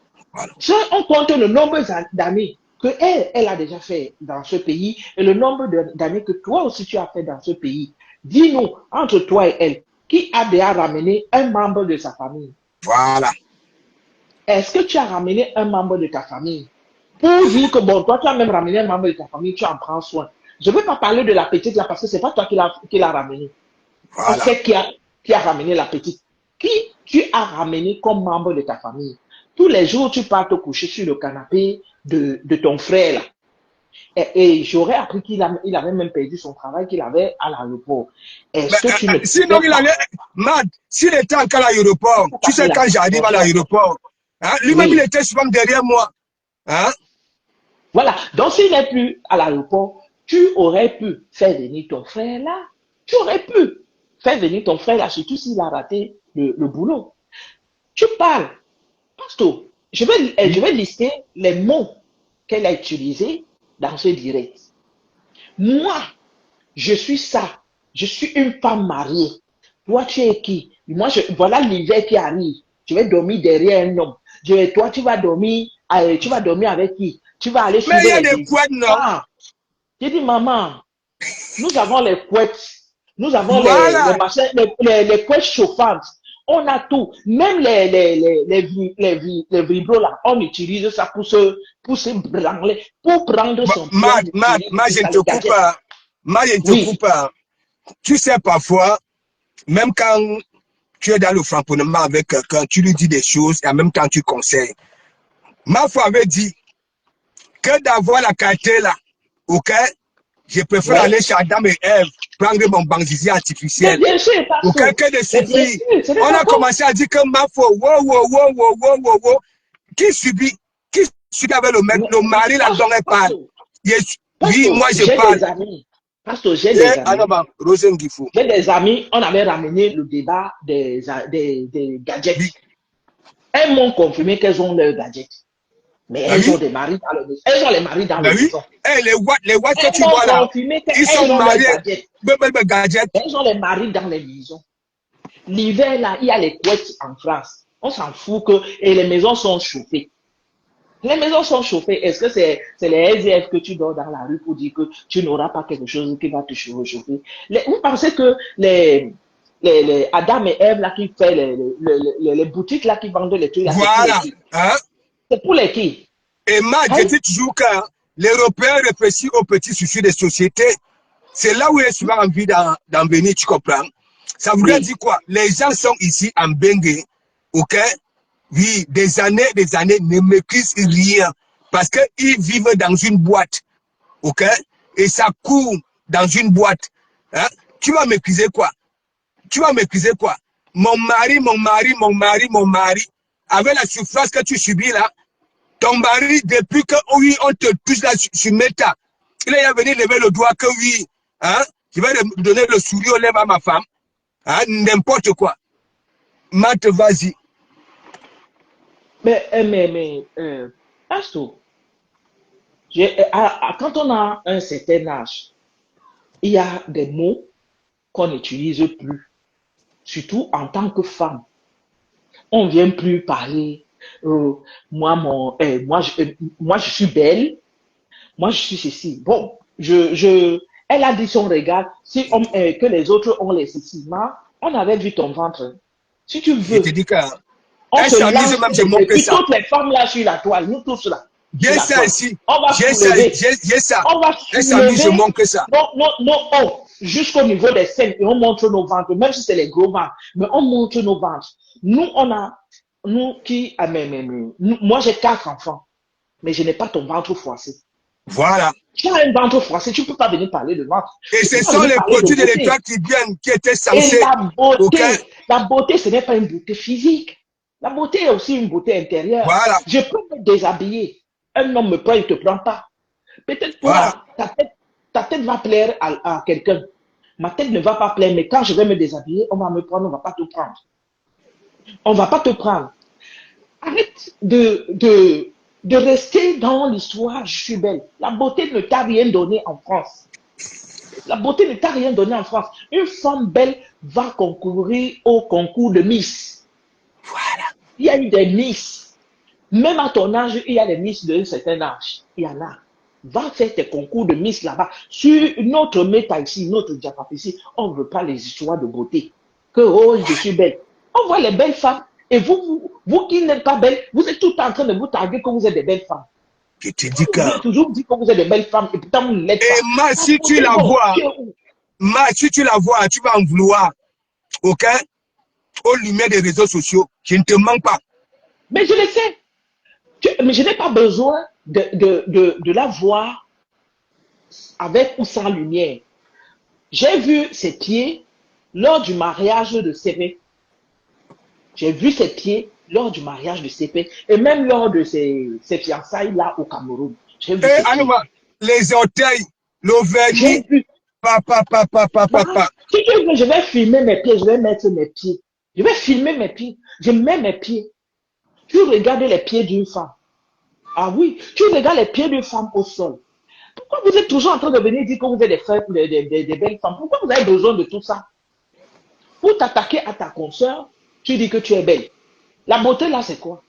si on compte le nombre d'années que elle a déjà fait dans ce pays et le nombre d'années que toi aussi tu as fait dans ce pays, dis-nous, entre toi et elle, qui a déjà ramené un membre de sa famille? Voilà. Est-ce que tu as ramené un membre de ta famille pour dire que bon, toi tu as même ramené un membre de ta famille, tu en prends soin? Je ne veux pas parler de la petite là parce que ce n'est pas toi qui l'a ramené. Voilà. On sait qui a ramené la petite. Qui tu as ramené comme membre de ta famille? Tous les jours, tu pars te coucher sur le canapé de ton frère là. Et j'aurais appris qu'il avait même perdu son travail qu'il avait à l'aéroport. Est-ce que tu ne sinon, il allait. Mad, s'il était encore à l'aéroport, tu sais, quand j'arrive à l'aéroport, hein, lui-même, il était souvent derrière moi. Hein? Voilà. Donc, s'il n'est plus à l'aéroport, tu aurais pu faire venir ton frère là. Tu aurais pu faire venir ton frère là, surtout s'il a raté le boulot. Tu parles. Pasto, je vais lister les mots qu'elle a utilisés dans ce direct. Moi, je suis ça. Je suis une femme mariée. Toi, tu es qui? Moi, voilà l'hiver qui arrive. Je vais dormir derrière un homme. Toi, tu vas dormir avec qui? Tu vas aller Mais suivre il y a les des couettes, non? Ah, j'ai dit, maman, nous avons les couettes. Nous avons Voilà. les couettes chauffantes. On a tout. Même les vibros là, on utilise ça pour se branler, pour prendre son pied. Je ne te coupe pas. Je ne te coupe pas. Tu sais, parfois, même quand tu es dans le framponnement avec quelqu'un, tu lui dis des choses et en même temps tu conseilles. Ma foi avait dit que d'avoir la qualité là, ok, je préfère aller chez Adam et Ève, prendre mon banzizi artificiel. Bien sûr, ok, que de suffire. On a commencé à dire que ma foi, wow, qui subit avec le mari là dont elle parle. Oui, moi je parle. J'ai des amis. Pastor, j'ai des amis. J'ai des amis, on avait ramené le débat des gadgets. Oui. Elles m'ont confirmé qu'elles ont leurs gadgets. Mais elles ont des maris dans le maison. Elles ont les maris dans le maison. Les watts que tu vois là, ils sont mariés. Elles ont les maris dans les maisons. L'hiver là, il y a les couettes en France. On s'en fout que et les maisons sont chauffées. Les maisons sont chauffées. Est-ce que c'est les SDF que tu dors dans la rue pour dire que tu n'auras pas quelque chose qui va te chauffer? Vous pensez que les Adam et Ève là qui fait les boutiques là qui vendent les trucs là, voilà. C'est pour les qui? Et moi, je dis toujours que l'Européen réfléchit aux petits soucis des sociétés. C'est là où il est souvent envie d'en venir, tu comprends? Ça voudrait dire quoi? Les gens sont ici en Bengue, ok? Oui, des années, ne maîtrisent rien. Parce qu'ils vivent dans une boîte, ok? Et ça court dans une boîte. Hein? Tu vas maîtriser quoi? Mon mari, avec la souffrance que tu subis là, ton mari, depuis que oui, on te touche là sur Meta, il est venu lever le doigt que oui, hein, je vais donner le sourire aux lèvres à ma femme, hein, n'importe quoi. Matt, vas-y. Pasto, quand on a un certain âge, il y a des mots qu'on n'utilise plus, surtout en tant que femme. On ne vient plus parler, euh, moi, je suis belle, moi, je suis ceci. Bon, elle a dit son regard, si que les autres ont les ceci. On avait vu ton ventre. Si tu Je te veux, dis que on elle se s'amuse lance même, je et montre puis ça. toutes les femmes là sur la toile, nous tous là, sur J'ai la ça toile. ici. On va J'ai ça, soulever, j'ai ça. on va Elle s'amuse, je soulever montre ça. nos hauts jusqu'au niveau des seins et on montre nos ventres, même si c'est les gros ventres, mais on montre nos ventres. Nous qui, moi j'ai 4 enfants, mais je n'ai pas ton ventre froissé. Voilà. Tu as un ventre froissé, tu ne peux pas venir parler de ventre. Et Tu peux ce pas sont venir les parler de produits de beauté. l'État qui viennent, qui étaient Et censés. la beauté, ce n'est pas une beauté physique. La beauté est aussi une beauté intérieure. Voilà. Je peux me déshabiller. Un homme me prend, il ne te prend pas. Peut-être Voilà. toi, ta tête va plaire à quelqu'un. Ma tête ne va pas plaire, mais quand je vais me déshabiller, on va me prendre, on ne va pas te prendre. On ne va pas te prendre. Arrête de rester dans l'histoire, je suis belle. La beauté ne t'a rien donné en France. La beauté ne t'a rien donné en France. Une femme belle va concourir au concours de Miss. Voilà. Il y a eu des Miss. Même à ton âge, il y a des Miss d'un certain âge. Il y en a. Va faire tes concours de Miss là-bas. Sur notre méta ici, notre diapap ici, on ne veut pas les histoires de beauté. Que, oh, je suis belle. On voit les belles femmes. Et vous qui n'êtes pas belles, vous êtes tout en train de vous targuer que vous êtes des belles femmes. Je te dis que. Vous avez toujours dit que vous êtes des belles femmes et pourtant vous ne l'êtes pas. Et ma, si tu la vois, si tu la vois, tu vas en vouloir. Ok? Aux lumières des réseaux sociaux, je ne te manque pas. Mais je le sais. Mais je n'ai pas besoin de la voir avec ou sans lumière. J'ai vu ses pieds lors du mariage de CP. J'ai vu ses pieds lors du mariage de CP et même lors de ses fiançailles là au Cameroun. J'ai vu ses pieds. Les orteils, l'auvergne, J'ai vu. papa. Si tu veux, je vais filmer mes pieds, je vais mettre mes pieds. Je vais filmer mes pieds. Je mets mes pieds. Tu regardes les pieds d'une femme. Ah oui, tu regardes les pieds d'une femme au sol. Pourquoi vous êtes toujours en train de venir dire que vous êtes des belles femmes? Pourquoi vous avez besoin de tout ça? Pour t'attaquer à ta consoeur, tu dis que tu es belle. La beauté là, c'est quoi?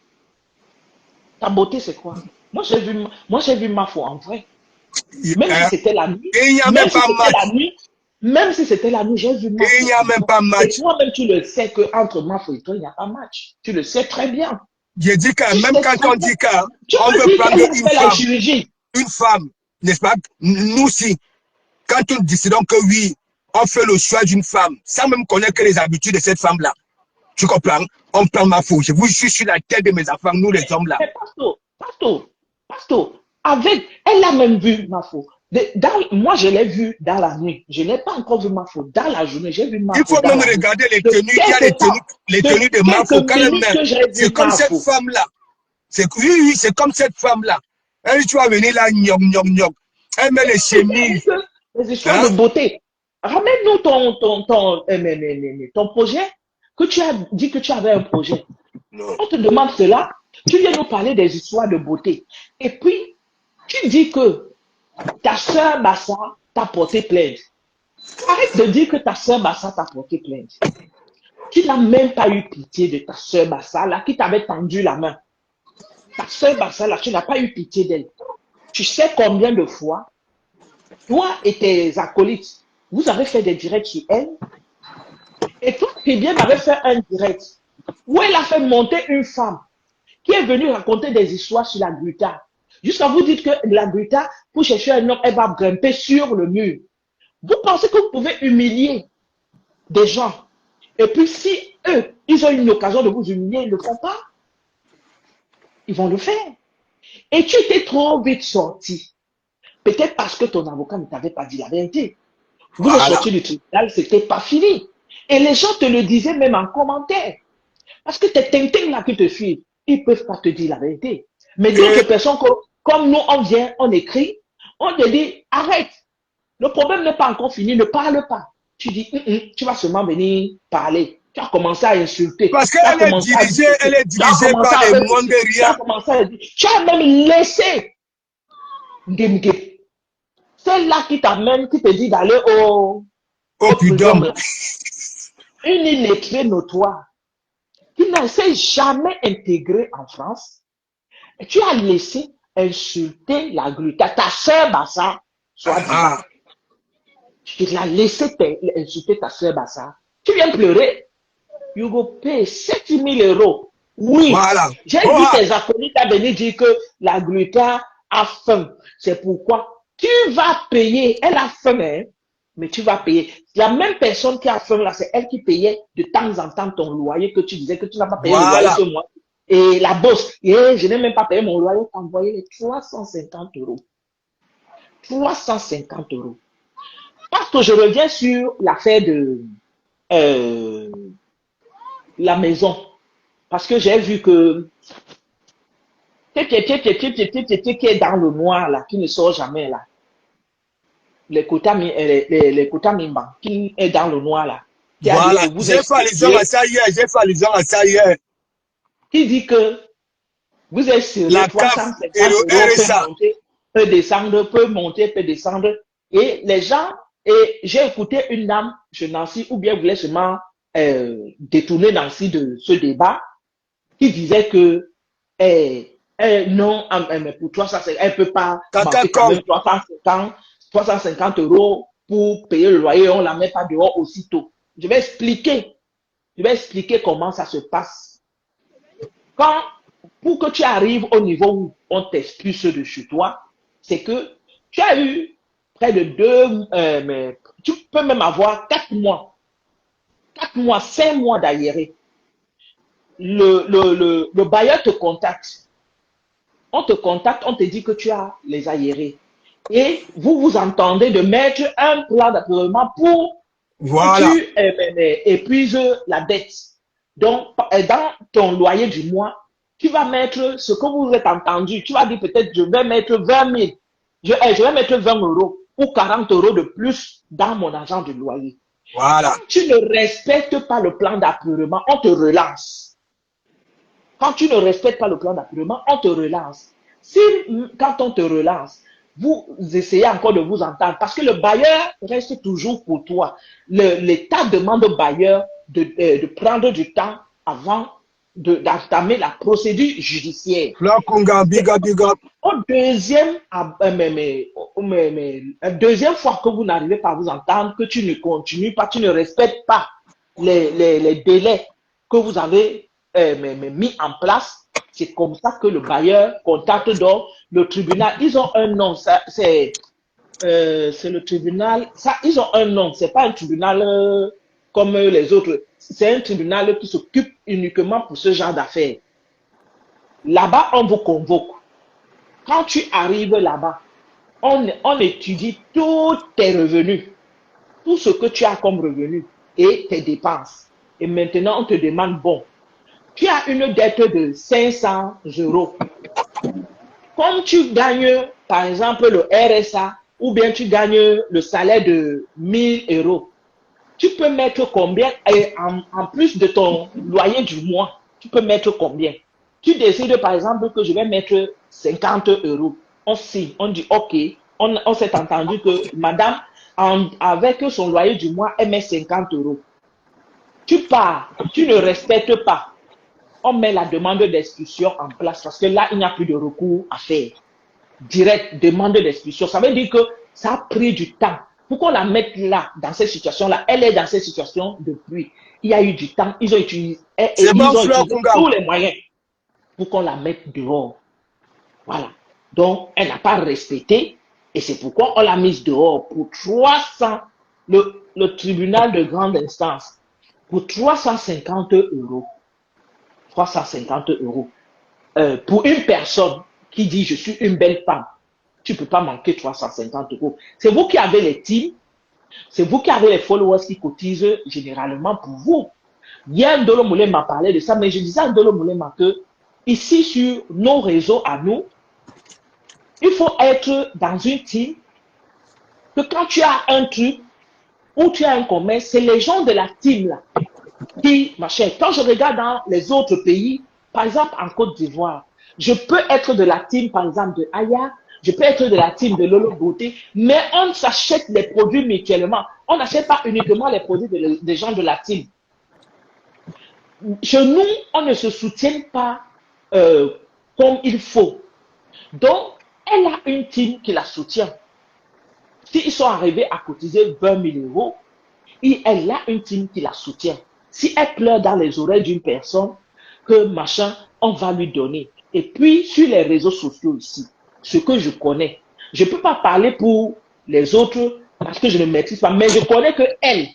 Ta beauté, c'est quoi? Moi, j'ai vu ma foi en vrai. Même si c'était la nuit, il n'y a même pas match. Même si c'était la nuit, j'ai vu ma foi. Il n'y a même pas match. Et toi-même, tu le sais qu'entre ma foi et toi, il n'y a pas match. Tu le sais très bien. Je dis que même quand on dit qu'on veut prendre une femme, n'est-ce pas? Nous aussi, quand nous décidons que oui, on fait le choix d'une femme, sans même connaître les habitudes de cette femme-là. Tu comprends? On prend ma fou. Je vous jure sur la tête de mes enfants, nous les hommes là. Mais Pasto, elle a même vu ma fou. Moi, je l'ai vu dans la nuit. Je n'ai pas encore vu ma fou. Dans la journée, j'ai vu ma fou. Il faut même regarder les tenues. Il y a les tenues de ma fou quand même. C'est comme cette femme-là. Oui, c'est comme cette femme-là. Elle, tu vas venir là, gnog. Elle met les chemises. Les histoires de beauté. Ramène-nous ton projet, que tu as dit que tu avais un projet. Non. On te demande cela, tu viens nous parler des histoires de beauté. Et puis, tu dis que ta soeur Bassa t'a porté plainte. Arrête de dire que ta soeur Bassa t'a porté plainte. Tu n'as même pas eu pitié de ta soeur Bassa, là, qui t'avait tendu la main. Ta soeur Bassa, là, tu n'as pas eu pitié d'elle. Tu sais combien de fois, toi et tes acolytes, vous avez fait des directs sur elle. Et toi, Fébien avait fait un direct où elle a fait monter une femme qui est venue raconter des histoires sur la Gruta. Jusqu'à vous dites que la Gruta, pour chercher un homme, elle va grimper sur le mur. Vous pensez que vous pouvez humilier des gens. Et puis si eux, ils ont une occasion de vous humilier, ils ne le font pas. Ils vont le faire. Et tu t'es trop vite sorti. Peut-être parce que ton avocat ne t'avait pas dit la vérité. Vous êtes sorti du tribunal, c'était pas fini. Et les gens te le disaient même en commentaire. Parce que tes tintins là qui te suivent, ils ne peuvent pas te dire la vérité. Mais d'autres personnes, comme nous, on vient, on écrit, on te dit, arrête. Le problème n'est pas encore fini, ne parle pas. Tu dis, tu vas seulement venir parler. Tu as commencé à insulter. Parce Tu as qu'elle est commencé à dirigée, discuter. elle est Tu as dirigée commencé par à les faire ceci. Tu as Mwangériens commencé à dire. Tu as même laissé Ngem. C'est là qui t'amène, qui te dit d'aller au au prud'homme prud'homme. là. Une illettrée notoire qui ne s'est jamais intégrée en France. Et tu as laissé insulter la Gluta, ta sœur Bassa, soi-disant. Ah, Tu l'as laissé insulter ta sœur Bassa. Tu viens pleurer. You go pay 7 000 euros. Oui, voilà. j'ai Oh, vu ah, tes acolytes à venir dire que la Gluta a faim. C'est pourquoi tu vas payer. Elle a faim, hein, mais tu vas payer. La même personne qui a faim là, c'est elle qui payait de temps en temps ton loyer que tu disais que tu n'as pas payé le loyer voilà. ce mois. Et la bosse, je n'ai même pas payé mon loyer, envoyé les 350 euros. 350 euros. Parce que je reviens sur l'affaire de euh, la maison. Parce que j'ai vu que qui est dans le noir là, qui ne sort jamais là. Les quotas Mimban, qui est dans le noir là, qui a dit Voilà. que vous J'ai fait allusion à essayez, ça hier. J'ai fait allusion à ça hier. qui dit que vous essayez La CAF et 350 euros le peut RSA. monter, peut descendre, peut monter, peut descendre. Et les gens, et j'ai écouté une dame chez Nancy, ou bien voulait seulement détourner Nancy de ce débat, qui disait que non, mais pour toi, ça, elle ne peut pas Tata manquer quand Kong. même 350 euros pour payer le loyer, on ne la met pas dehors aussitôt. Je vais expliquer comment ça se passe. Quand, pour que tu arrives au niveau où on t'expulse de chez toi, c'est que tu as eu près de mais tu peux même avoir 4 mois, 5 mois d'aéré. Le bailleur te contacte. On te contacte, on te dit que tu as les aérés. Et vous vous entendez de mettre un plan d'apurement pour que Voilà. tu épuises la dette. Donc, dans ton loyer du mois, tu vas mettre ce que vous êtes entendu. Tu vas dire peut-être je vais mettre 20 000. Je vais mettre 20 euros ou 40 euros de plus dans mon argent de loyer. Voilà. Quand tu ne respectes pas le plan d'apurement, on te relance. Quand tu ne respectes pas le plan d'apurement, on te relance. Si, quand on te relance, vous essayez encore de vous entendre, parce que le bailleur reste toujours pour toi. L'État demande au bailleur de prendre du temps avant d'entamer la procédure judiciaire. Fleur Kunga, big up, big up. Au deuxième, deuxième fois que vous n'arrivez pas à vous entendre, que tu ne continues pas, tu ne respectes pas les délais que vous avez mis en place, c'est comme ça que le bailleur contacte donc le tribunal. Ils ont un nom, c'est le tribunal. Ça, ils ont un nom, c'est pas un tribunal comme les autres. C'est un tribunal qui s'occupe uniquement pour ce genre d'affaires. Là-bas, on vous convoque. Quand tu arrives là-bas, on étudie tous tes revenus, tout ce que tu as comme revenu et tes dépenses. Et maintenant, on te demande, bon, tu as une dette de 500 euros. Comme tu gagnes, par exemple, le RSA, ou bien tu gagnes le salaire de 1000 euros, tu peux mettre combien, et en plus de ton loyer du mois, tu peux mettre combien? Tu décides, par exemple, que je vais mettre 50 euros. On signe, on dit, OK, on s'est entendu que madame, avec son loyer du mois, elle met 50 euros. Tu pars, tu ne respectes pas. On met la demande d'expulsion en place parce que là, il n'y a plus de recours à faire. Direct, demande d'expulsion. Ça veut dire que ça a pris du temps. Pour qu'on la mette là, dans cette situation-là, elle est dans cette situation depuis. Il y a eu du temps, ils ont utilisé C'est bon, Fleur utilisé Kunga. tous les moyens pour qu'on la mette dehors. Voilà. Donc, elle n'a pas respecté et c'est pourquoi on l'a mise dehors pour 300, le tribunal de grande instance, pour 350 euros. 350 euros. Pour une personne qui dit je suis une belle femme, tu ne peux pas manquer 350 euros. C'est vous qui avez les teams, c'est vous qui avez les followers qui cotisent généralement pour vous. Hier, Ndolo Moulin m'a parlé de ça, mais je disais à Ndolo Moulin que ici, sur nos réseaux à nous, il faut être dans une team que quand tu as un truc ou tu as un commerce, c'est les gens de la team là qui, machin. Quand je regarde dans les autres pays, par exemple en Côte d'Ivoire, je peux être de la team, par exemple, de Aya, je peux être de la team de Lolo Beauté, mais on s'achète les produits mutuellement. On n'achète pas uniquement les produits des gens de la team. Chez nous, on ne se soutient pas comme il faut. Donc, elle a une team qui la soutient. S'ils sont arrivés à cotiser 20 000 euros, elle a une team qui la soutient. Si elle pleure dans les oreilles d'une personne, que machin, on va lui donner. Et puis, sur les réseaux sociaux ici, ce que je connais, je ne peux pas parler pour les autres parce que je ne maîtrise pas, mais je connais que elle,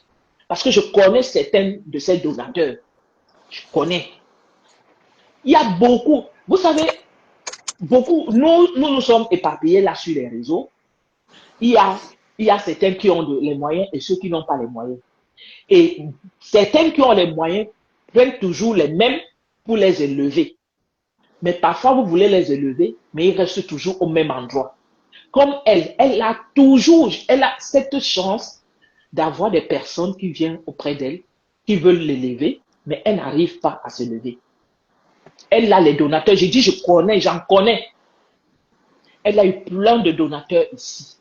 parce que je connais certains de ses donateurs. Je connais. Il y a beaucoup, vous savez, beaucoup, nous sommes éparpillés là sur les réseaux. Il y a certains qui ont les moyens et ceux qui n'ont pas les moyens. Et certains qui ont les moyens prennent toujours les mêmes pour les élever. Mais parfois, vous voulez les élever, mais ils restent toujours au même endroit. Comme elle a cette chance d'avoir des personnes qui viennent auprès d'elle, qui veulent l'élever, mais elle n'arrive pas à se lever. Elle a les donateurs. J'ai dit, j'en connais. Elle a eu plein de donateurs ici.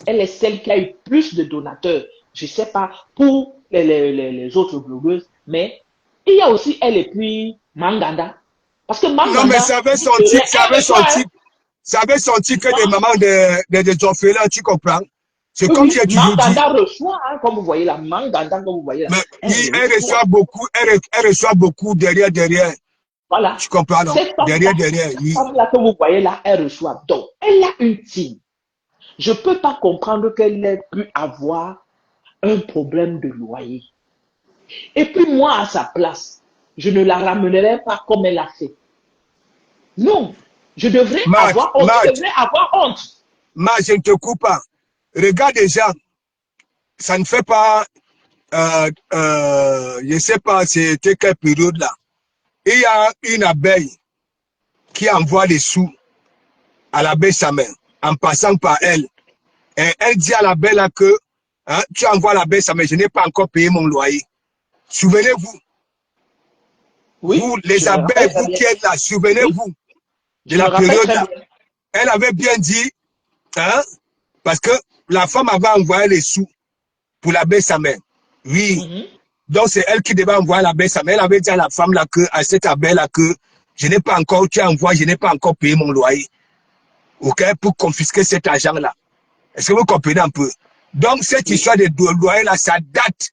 Elle est celle qui a eu plus de donateurs. Je ne sais pas pour les autres blogueuses, mais il y a aussi elle et puis Manganda. Parce que Manganda... Non, mais ça avait senti que des mamans des orphelins, tu comprends? C'est oui, comme oui, j'ai toujours dit. Manganda reçoit, hein, comme vous voyez là, Manganda, comme vous voyez là. Mais elle reçoit beaucoup, elle reçoit beaucoup derrière. Voilà. Tu comprends, non? Derrière, oui. Femme-là que vous voyez là, elle reçoit. Donc, elle a une team. Je ne peux pas comprendre qu'elle ait pu avoir un problème de loyer. Et puis moi, à sa place, je ne la ramènerai pas comme elle a fait. Non, je devrais avoir honte. Je ne te coupe pas. Regarde déjà, ça ne fait pas, je ne sais pas c'était quelle période là. Il y a une abeille qui envoie des sous à l'abeille sa mère, en passant par elle. Et elle dit à l'abeille là que hein, tu envoies l'abeille sa mère, je n'ai pas encore payé mon loyer. Souvenez-vous. Oui, vous, les abeilles, vous qui êtes là, souvenez-vous de la période là. Elle avait bien dit, hein, parce que la femme avait envoyé les sous pour l'abeille sa mère. Oui. Donc c'est elle qui devait envoyer l'abeille sa mère. Elle avait dit à la femme là que, à cette abeille là que je n'ai pas encore, tu envoies, je n'ai pas encore payé mon loyer. Ok, pour confisquer cet argent là. Est-ce que vous comprenez un peu? Donc cette histoire de loyer là, ça date.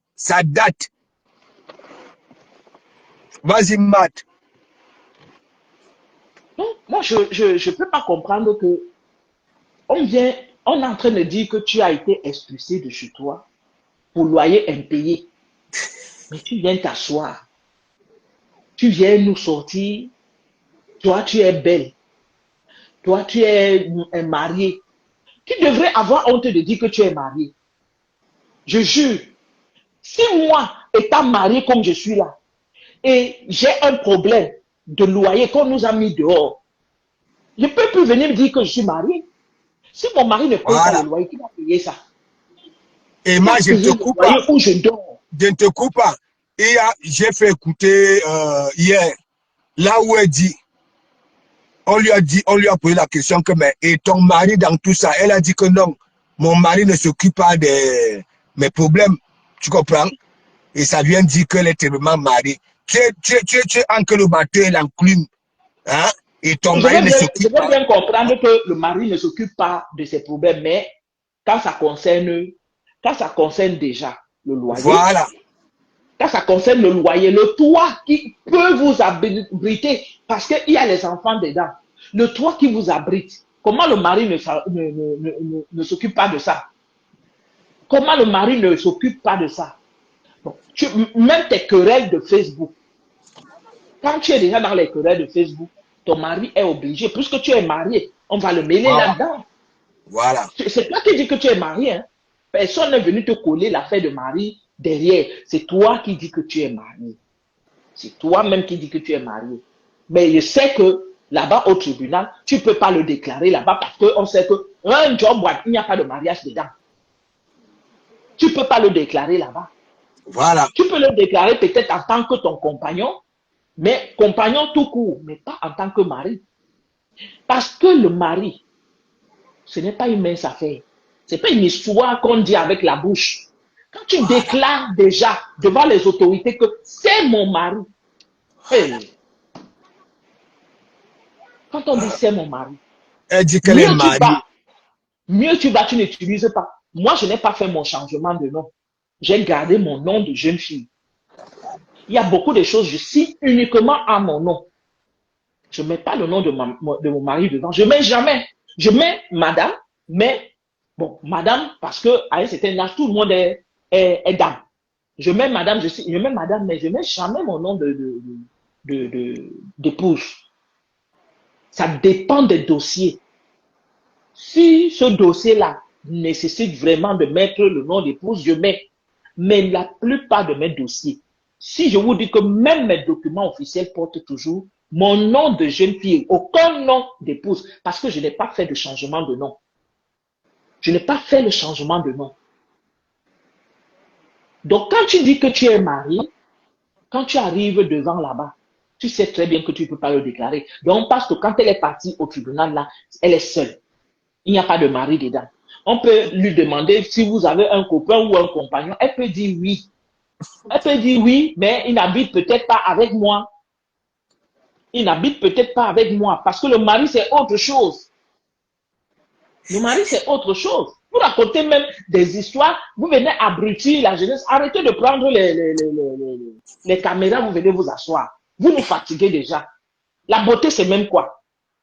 Vas-y, Matt. Non, moi, je ne peux pas comprendre que on est en train de dire que tu as été expulsé de chez toi pour loyer impayé. Mais tu viens t'asseoir. Tu viens nous sortir. Toi, tu es belle. Toi, tu es mariée. Tu devrais avoir honte de dire que tu es mariée. Je jure. Si moi, étant mariée comme je suis là, et j'ai un problème de loyer qu'on nous a mis dehors, je ne peux plus venir me dire que je suis mariée. Si mon mari ne paye pas le loyer, qui va payer ça? Et moi, je ne te coupe pas. Où je dors. Je ne te coupe pas. Et j'ai fait écouter hier, là où elle dit, on lui a posé la question que, mais, et ton mari dans tout ça? Elle a dit que non, mon mari ne s'occupe pas de mes problèmes. Tu comprends? Et ça vient dire qu'elle est tellement mariée. Tu es en que le bateau est l'enclume. Hein? Et ton mari ne s'occupe pas. Je veux bien comprendre que le mari ne s'occupe pas de ses problèmes, mais quand ça concerne déjà le loyer. Voilà. Quand ça concerne le loyer, le toit qui peut vous abriter, parce qu'il y a les enfants dedans, le toit qui vous abrite, comment le mari ne s'occupe pas de ça? Comment le mari ne s'occupe pas de ça? Bon, même tes querelles de Facebook, quand tu es déjà dans les querelles de Facebook, ton mari est obligé, puisque tu es marié, on va le mêler là-dedans. Voilà. C'est toi qui dis que tu es marié. Hein? Personne n'est venu te coller l'affaire de mari derrière. C'est toi qui dis que tu es marié. C'est toi-même qui dis que tu es marié. Mais je sais que là-bas au tribunal, tu ne peux pas le déclarer là-bas parce qu'on sait qu'un job, il n'y a pas de mariage dedans. Tu ne peux pas le déclarer là-bas. Voilà. Tu peux le déclarer peut-être en tant que ton compagnon, mais compagnon tout court, mais pas en tant que mari. Parce que le mari, ce n'est pas une mince affaire. Ce n'est pas une histoire qu'on dit avec la bouche. Quand tu déclares déjà devant les autorités que c'est mon mari, hey, quand on dit c'est mon mari, Elle dit qu'elle est mariée. mieux tu vas, tu n'utilises pas. Moi, je n'ai pas fait mon changement de nom. J'ai gardé mon nom de jeune fille. Il y a beaucoup de choses, je signe uniquement à mon nom. Je ne mets pas le nom de mon mari dedans. Je ne mets jamais. Je mets madame, mais bon, madame, parce qu'à un certain âge, tout le monde est dame. Je mets madame, je mets madame, mais je ne mets jamais mon nom d'épouse. Ça dépend des dossiers. Si ce dossier-là nécessite vraiment de mettre le nom d'épouse, je mets. Mais la plupart de mes dossiers, si je vous dis que même mes documents officiels portent toujours mon nom de jeune fille, aucun nom d'épouse, parce que je n'ai pas fait de changement de nom. Je n'ai pas fait le changement de nom. Donc, quand tu dis que tu es marié, quand tu arrives devant là-bas, tu sais très bien que tu ne peux pas le déclarer. Donc, parce que quand elle est partie au tribunal, là, elle est seule. Il n'y a pas de mari dedans. On peut lui demander si vous avez un copain ou un compagnon. Elle peut dire oui. Elle peut dire oui, mais il n'habite peut-être pas avec moi. Il n'habite peut-être pas avec moi. Parce que le mari, c'est autre chose. Le mari, c'est autre chose. Vous racontez même des histoires. Vous venez abrutir la jeunesse. Arrêtez de prendre les caméras. Vous venez vous asseoir. Vous nous fatiguez déjà. La beauté, c'est même quoi?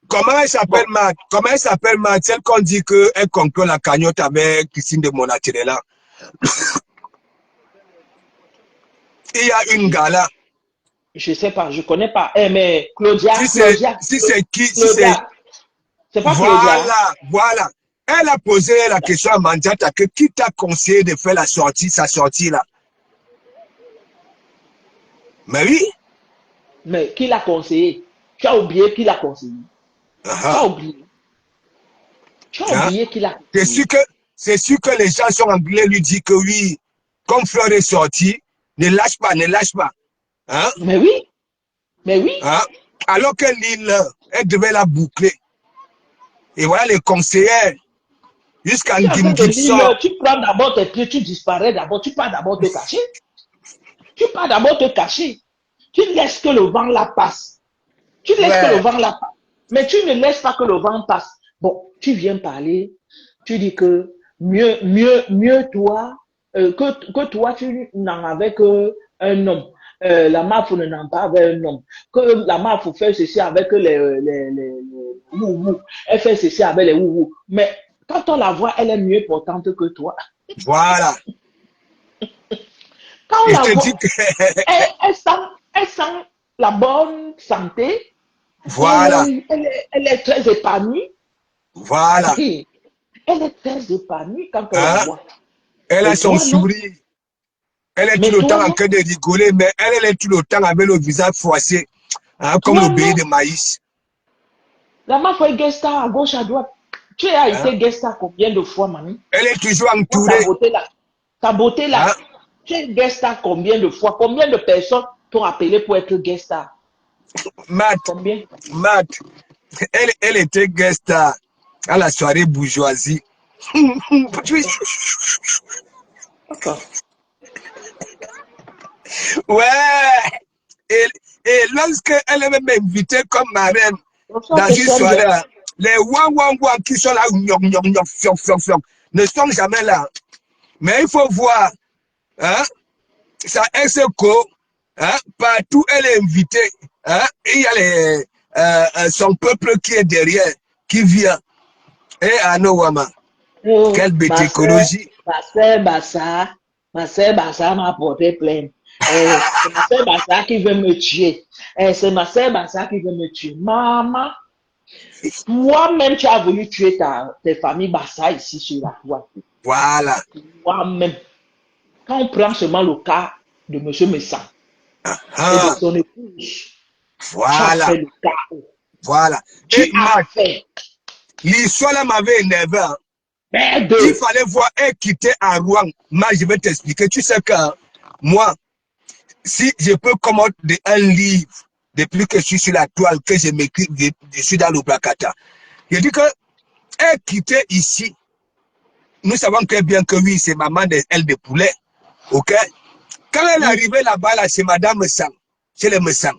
Comment elle s'appelle, bon. Matt? Comment elle s'appelle, Matt? Celle qu'on dit qu'elle contrôle la cagnotte avec Christine de Monatirella. Il y a une gala. Je ne sais pas, je ne connais pas. Mais Claudia, si c'est qui? Claudia. C'est pas voilà, Claudia. Voilà. Elle a posé la question à Mandiata que qui t'a conseillé de faire sa sortie là? Mais oui. Mais qui l'a conseillé? Tu as oublié qui l'a conseillé. Tu as oublié. Tu as oublié qui l'a conseillé. C'est sûr que les gens sont anglais lui disent que oui, comme Fleur est sortie, ne lâche pas, ne lâche pas. Hein? Mais oui. Mais oui. Hein? Alors que l'île, elle devait la boucler. Et voilà les conseillers. Jusqu'à Gibson. Tu prends d'abord tes pieds, tu disparais d'abord, tu pars d'abord te cacher. Tu pars d'abord te cacher. Tu laisses que le vent la passe. Tu laisses que le vent la passe. Mais tu ne laisses pas que le vent passe. Bon, tu viens parler, tu dis que mieux toi, que toi, tu n'en avais qu'un homme. La MAF ne n'en pas avec un homme. Que la MAF fait ceci avec les wouhou. Elle fait ceci avec les wouhou. Mais quand on la voit, elle est mieux portante que toi. Voilà. Quand on la voit, elle sent la bonne santé. Voilà. Elle est très épanouie. Voilà. Elle est très épanouie quand on la voit. Elle a son sourire. Elle est tout le temps en train de rigoler, mais elle est tout le temps avec le visage froissé, hein, comme le bélier de maïs. La MAF est guest star à gauche, à droite. Tu as été guest star combien de fois, mamie? Elle est toujours entourée. Ta beauté là. Tu es guest star combien de fois? Combien de personnes t'ont appelé pour être guest star? Matt, elle était guest star à la soirée bourgeoisie. D'accord. Ouais. Et lorsqu'elle est même invitée comme marraine dans une soirée, les ouan qui sont là, ne sont jamais là. Mais il faut voir, hein, sa ex-co, hein, partout elle est invitée. Hein, il y a son peuple qui est derrière, qui vient. Et Anowama, quelle bête écologie. Ma sœur Bassa m'a porté plainte. C'est ma sœur Bassa qui veut me tuer. C'est ma sœur Bassa qui veut me tuer. Maman, toi-même, tu as voulu tuer tes familles Bassa ici sur la toile. Voilà. Toi-même. Quand on prend seulement le cas de M. Messan et de son épouse, voilà. tu as fait le cas. Voilà. Tu as fait. L'histoire là m'avait énervé. Il fallait voir elle quitter à Rouen. Moi, je vais t'expliquer. Tu sais que moi, si je peux commander un livre, depuis que je suis sur la toile, que je m'écris, je suis dans le Bracata. Je dis que elle quittait ici. Nous savons très bien que oui, c'est maman d'elle de poulet. OK? Quand elle est arrivée là-bas, là, chez Madame Sang, chez les Messang,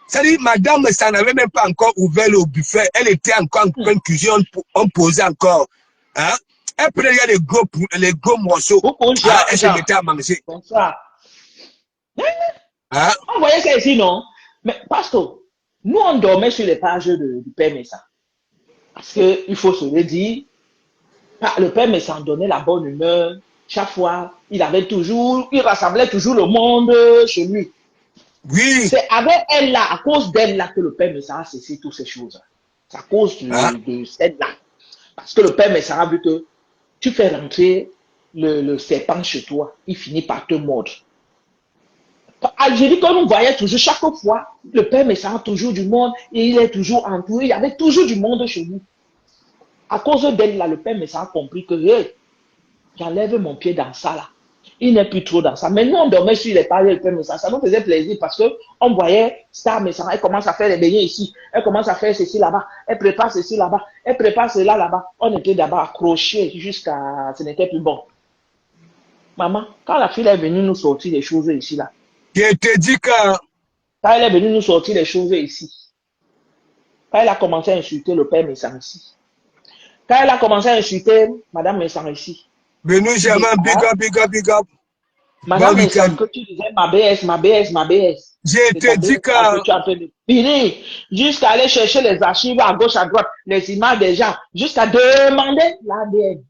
ça dit, Madame Sang n'avait même pas encore ouvert le buffet. Elle était encore en pleine cuisine, on posait encore. Hein? Elle prenait les gros morceaux. Hein? Elle se mettait à manger. Comme ça. Hein? On voyait ça ici, non? Mais, pasteur, nous, on dormait sur les pages du Père Messa. Parce qu'il faut se le dire, le Père Messa donnait la bonne humeur. Chaque fois, il rassemblait toujours le monde chez lui. Oui. C'est avec elle là, à cause d'elle là, que le Père Messa a cessé toutes ces choses. C'est à cause de celle-là. Parce que le Père Messa a vu que tu fais rentrer le serpent chez toi, il finit par te mordre. Algérie, comme on voyait toujours, chaque fois, le Père Messa a toujours du monde et il est toujours entouré. Il y avait toujours du monde chez lui. À cause d'elle, là, le Père Messa a compris que hey, j'enlève mon pied dans ça là. Il n'est plus trop dans ça. Mais nous, on dormait sur les pages du Père Messa. Ça nous faisait plaisir parce qu'on voyait Star Messa. Elle commence à faire les beignets ici. Elle commence à faire ceci là-bas. Elle prépare ceci là-bas. Elle prépare cela là-bas. On était d'abord accrochés jusqu'à ce n'était plus bon. Maman, quand la fille est venue nous sortir des choses ici là, Je te dis que quand elle est venue nous sortir les choses ici, quand elle a commencé à insulter le Père Messa ici, quand elle a commencé à insulter Madame Messa ici, Benoît Germain, big up, big up, big up. Madame Bon Messa, week-end. que tu disais ma BS, ma BS, ma BS. Je te dis que Tu es en train de finir jusqu'à aller chercher les archives à gauche, à droite, les images des gens, jusqu'à demander l'ADN.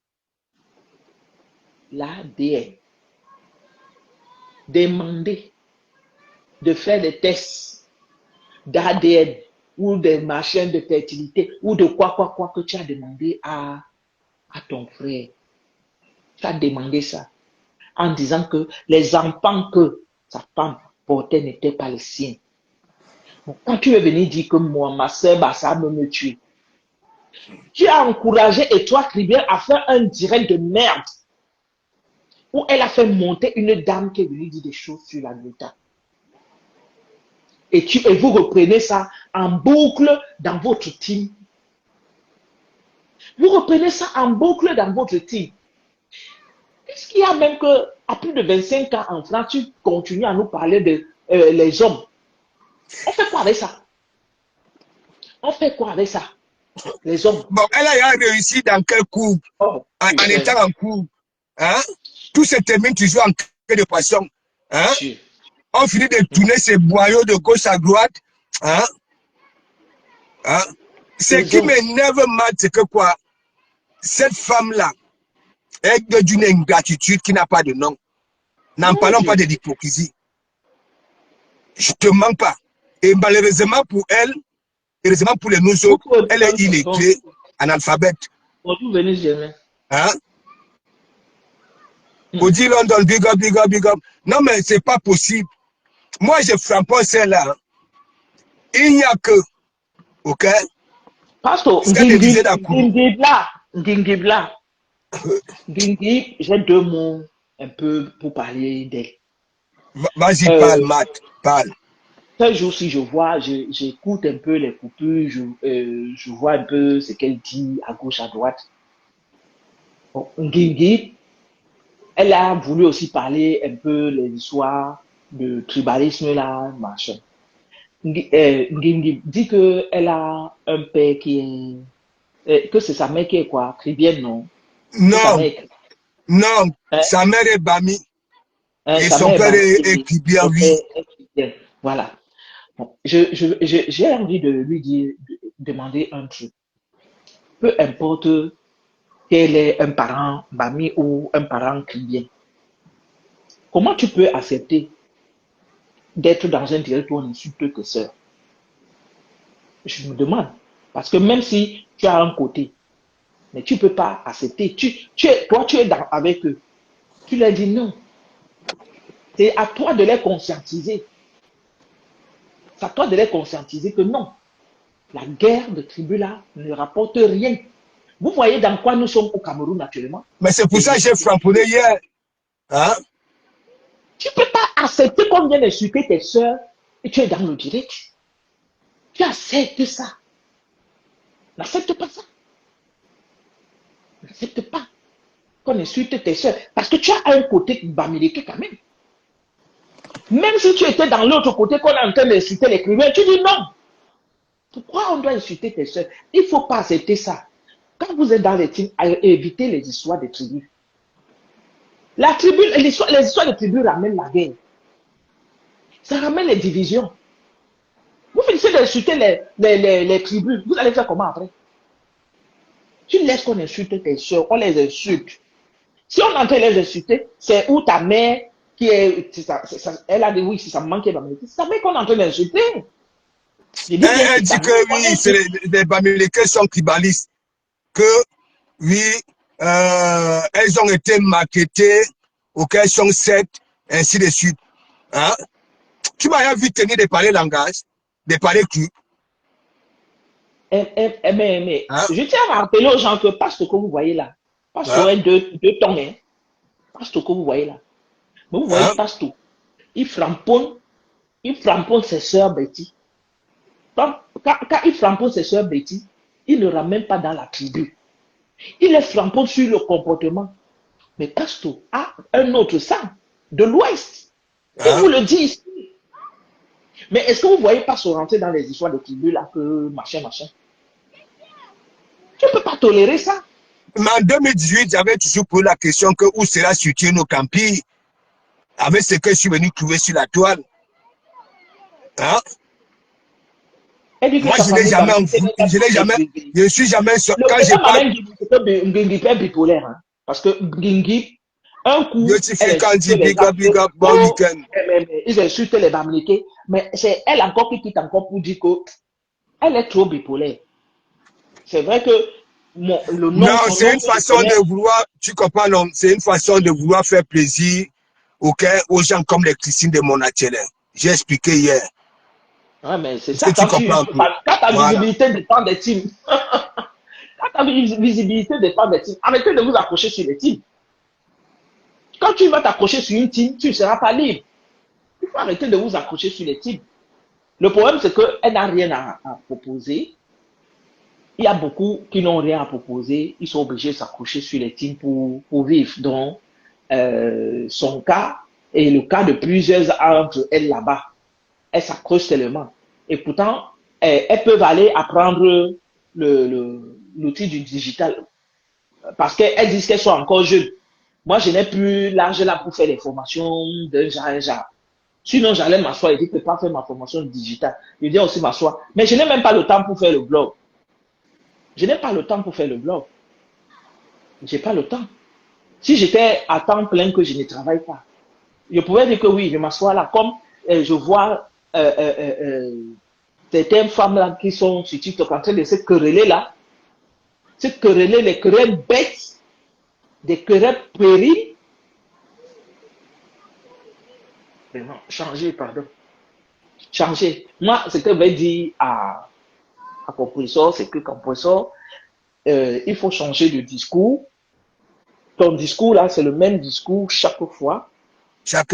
L'ADN. Demander de faire des tests d'ADN ou des machines de fertilité ou de quoi que tu as demandé à ton frère. Tu as demandé ça en disant que les enfants que sa femme portait n'étaient pas les siens. Bon, quand tu es venu dire que moi, ma soeur Bassa me tuer, tu as encouragé et toi, Cribien, à faire un direct de merde où elle a fait monter une dame qui est venue dire des choses sur la Nota. Et vous reprenez ça en boucle dans votre team. Vous reprenez ça en boucle dans votre team. Qu'est-ce qu'il y a même que, à plus de 25 ans en France, tu continues à nous parler de les hommes? On fait quoi avec ça? On fait quoi avec ça? Les hommes. bon, elle a réussi dans quel couple? En étant en couple. Hein? Tout se termine toujours en queue de poisson. Hein? On finit de tourner ces boyaux de gauche à droite. Hein? Hein? Ce qui m'énerve mal, c'est que quoi? Cette femme-là est d'une ingratitude qui n'a pas de nom. N'en parlons pas de l'hypocrisie. Je te mens pas. Et malheureusement pour elle, heureusement pour les nous autres, elle est illettrée, analphabète. Bonjour, Venise Germain. Hein? Pour dire London, big up, big up, big up. Non, mais c'est pas possible. Moi, je frappe celle-là. Hein. Il n'y a que. OK? Pastor, Ngingibla, j'ai deux mots un peu pour parler d'elle. Vas-y, parle, Matt, parle. Ce jour-ci, j'écoute un peu les coupures, je vois un peu ce qu'elle dit à gauche, à droite. Bon, Ngingib, elle a voulu aussi parler un peu les histoires de tribalisme là, machin. Ngingib dit qu'elle a un père qui est, que c'est sa mère qui est quoi, Tribienne, non? Non, non, sa mère est Bami. Et son père est Tribien, oui. Voilà. Bon, j'ai envie de lui dire, demander un truc. Peu importe quel est un parent Bami ou un parent Tribien, comment tu peux accepter d'être dans un direct où on insulte que sœur? Je me demande. Parce que même si tu as un côté, mais tu ne peux pas accepter. Toi, tu es avec eux. Tu leur dis non. C'est à toi de les conscientiser. C'est à toi de les conscientiser que non. La guerre de tribus là ne rapporte rien. Vous voyez dans quoi nous sommes au Cameroun actuellement? Mais c'est pour ça que j'ai framponné hier. Hein? Tu ne peux pas accepter qu'on vienne insulter tes soeurs et tu es dans le direct. Tu acceptes ça. N'accepte pas ça. N'accepte pas qu'on insulte tes soeurs. Parce que tu as un côté bamileke quand même. Même si tu étais dans l'autre côté qu'on est en train d'insulter l'écrivain, tu dis non. Pourquoi on doit insulter tes soeurs? Il ne faut pas accepter ça. Quand vous êtes dans les teams, évitez les histoires de tribus. La tribu, les histoires de tribus ramènent la guerre. Ça ramène les divisions. Vous finissez d'insulter les tribus. Vous allez faire comment après? Tu laisses qu'on insulte tes soeurs, on les insulte. Si on est en train de les insulter, c'est où ta mère qui est. Elle a dit oui, si ça me manquait d'amener. C'est sa mère qu'on est en train d'insulter. Elle dit que oui, les Bamileke sont tribalistes. Que oui, elles ont été marketées, auxquelles sont 7, ainsi de suite. Hein? Tu m'as vite tenir de parler langage, de parler cul. Mais Hein? je tiens à rappeler aux gens que pas ce que vous voyez là. Pasteur est deux tons, hein. Pas ce que vous voyez là. Mais vous voyez Pasteur. Il framponne ses soeurs Betty. Quand il framponne ses soeurs Betty, il ne ramène pas dans la tribu. Il les framponne sur le comportement. Mais Pasteur a un autre sang de l'Ouest. Il vous le dit ici. Mais est-ce que vous voyez pas se rentrer dans les histoires de tribus là que machin? Tu ne peux pas tolérer ça. Mais en 2018, j'avais toujours posé la question que où sera situé nos campilles avec ce que je suis venu trouver sur la toile. Hein? Moi, je n'ai jamais envie, je ne suis jamais quand j'ai pas. Ngingip est bipolaire, hein, parce que Ngingip, un coup, bon week-end. Ils insultent les Bamileke, mais c'est elle encore qui quitte encore pour dire qu'elle est trop bipolaire. C'est vrai que le nom. Non, c'est une façon de vouloir, tu comprends, non? C'est une façon de vouloir faire plaisir aux gens comme les Christine de Monatiele. J'ai expliqué hier. Ouais, mais c'est ça, quand ta visibilité dépend des teams. Quand ta visibilité dépend des teams, arrêtez de vous accrocher sur les teams. Quand tu vas t'accrocher sur une team, tu ne seras pas libre. Il faut arrêter de vous accrocher sur les teams. Le problème, c'est qu'elle n'a rien à proposer. Il y a beaucoup qui n'ont rien à proposer. Ils sont obligés de s'accrocher sur les teams pour vivre. Donc, son cas et le cas de plusieurs entre elles là-bas. Elles s'accrochent tellement. Et pourtant, elles peuvent aller apprendre l'outil du digital. Parce qu'elles disent qu'elles sont encore jeunes. Moi, je n'ai plus l'âge là pour faire les formations d'un genre. Sinon, j'allais m'asseoir et dire que je ne peux pas faire ma formation digitale. Je viens aussi m'asseoir. Mais je n'ai même pas le temps pour faire le blog. Je n'ai pas le temps pour faire le blog. Je n'ai pas le temps. Si j'étais à temps plein que je ne travaille pas, je pouvais dire que oui, je m'assois là. Comme je vois certaines femmes là qui sont sur TikTok en train de se quereller là. Se quereller, les querelles bêtes, des querelles périles. Non, changer, pardon. Changer. Moi, ce que je vais dire à Compressor, c'est que Compressor, il faut changer de discours. Ton discours là, c'est le même discours chaque fois. Chaque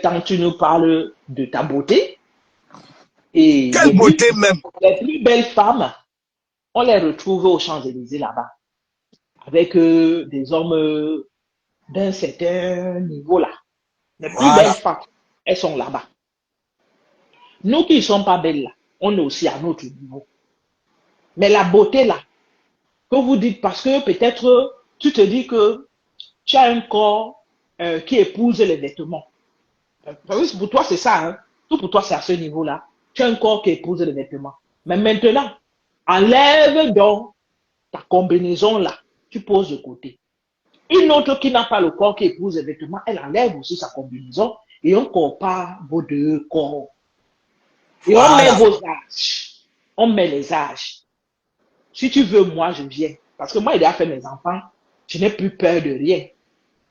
temps, tu nous parles de ta beauté. Et quelle beauté même. Les plus belles femmes, on les retrouve aux Champs-Élysées là-bas. Avec des hommes d'un certain niveau là. Les plus belles femmes, elles sont là-bas. Nous qui ne sommes pas belles là, on est aussi à notre niveau. Mais la beauté là, que vous dites, parce que peut-être tu te dis que tu as un corps qui épouse les vêtements. Pour toi, c'est ça. Hein? Tout pour toi, c'est à ce niveau-là. Tu as un corps qui épouse les vêtements. Mais maintenant, enlève donc ta combinaison là. Tu poses de côté. Une autre qui n'a pas le corps qui épouse les vêtements, elle enlève aussi sa combinaison et on compare vos deux corps. Et on met vos âges. On met les âges. Si tu veux, moi, je viens. Parce que moi, il a fait mes enfants. Je n'ai plus peur de rien.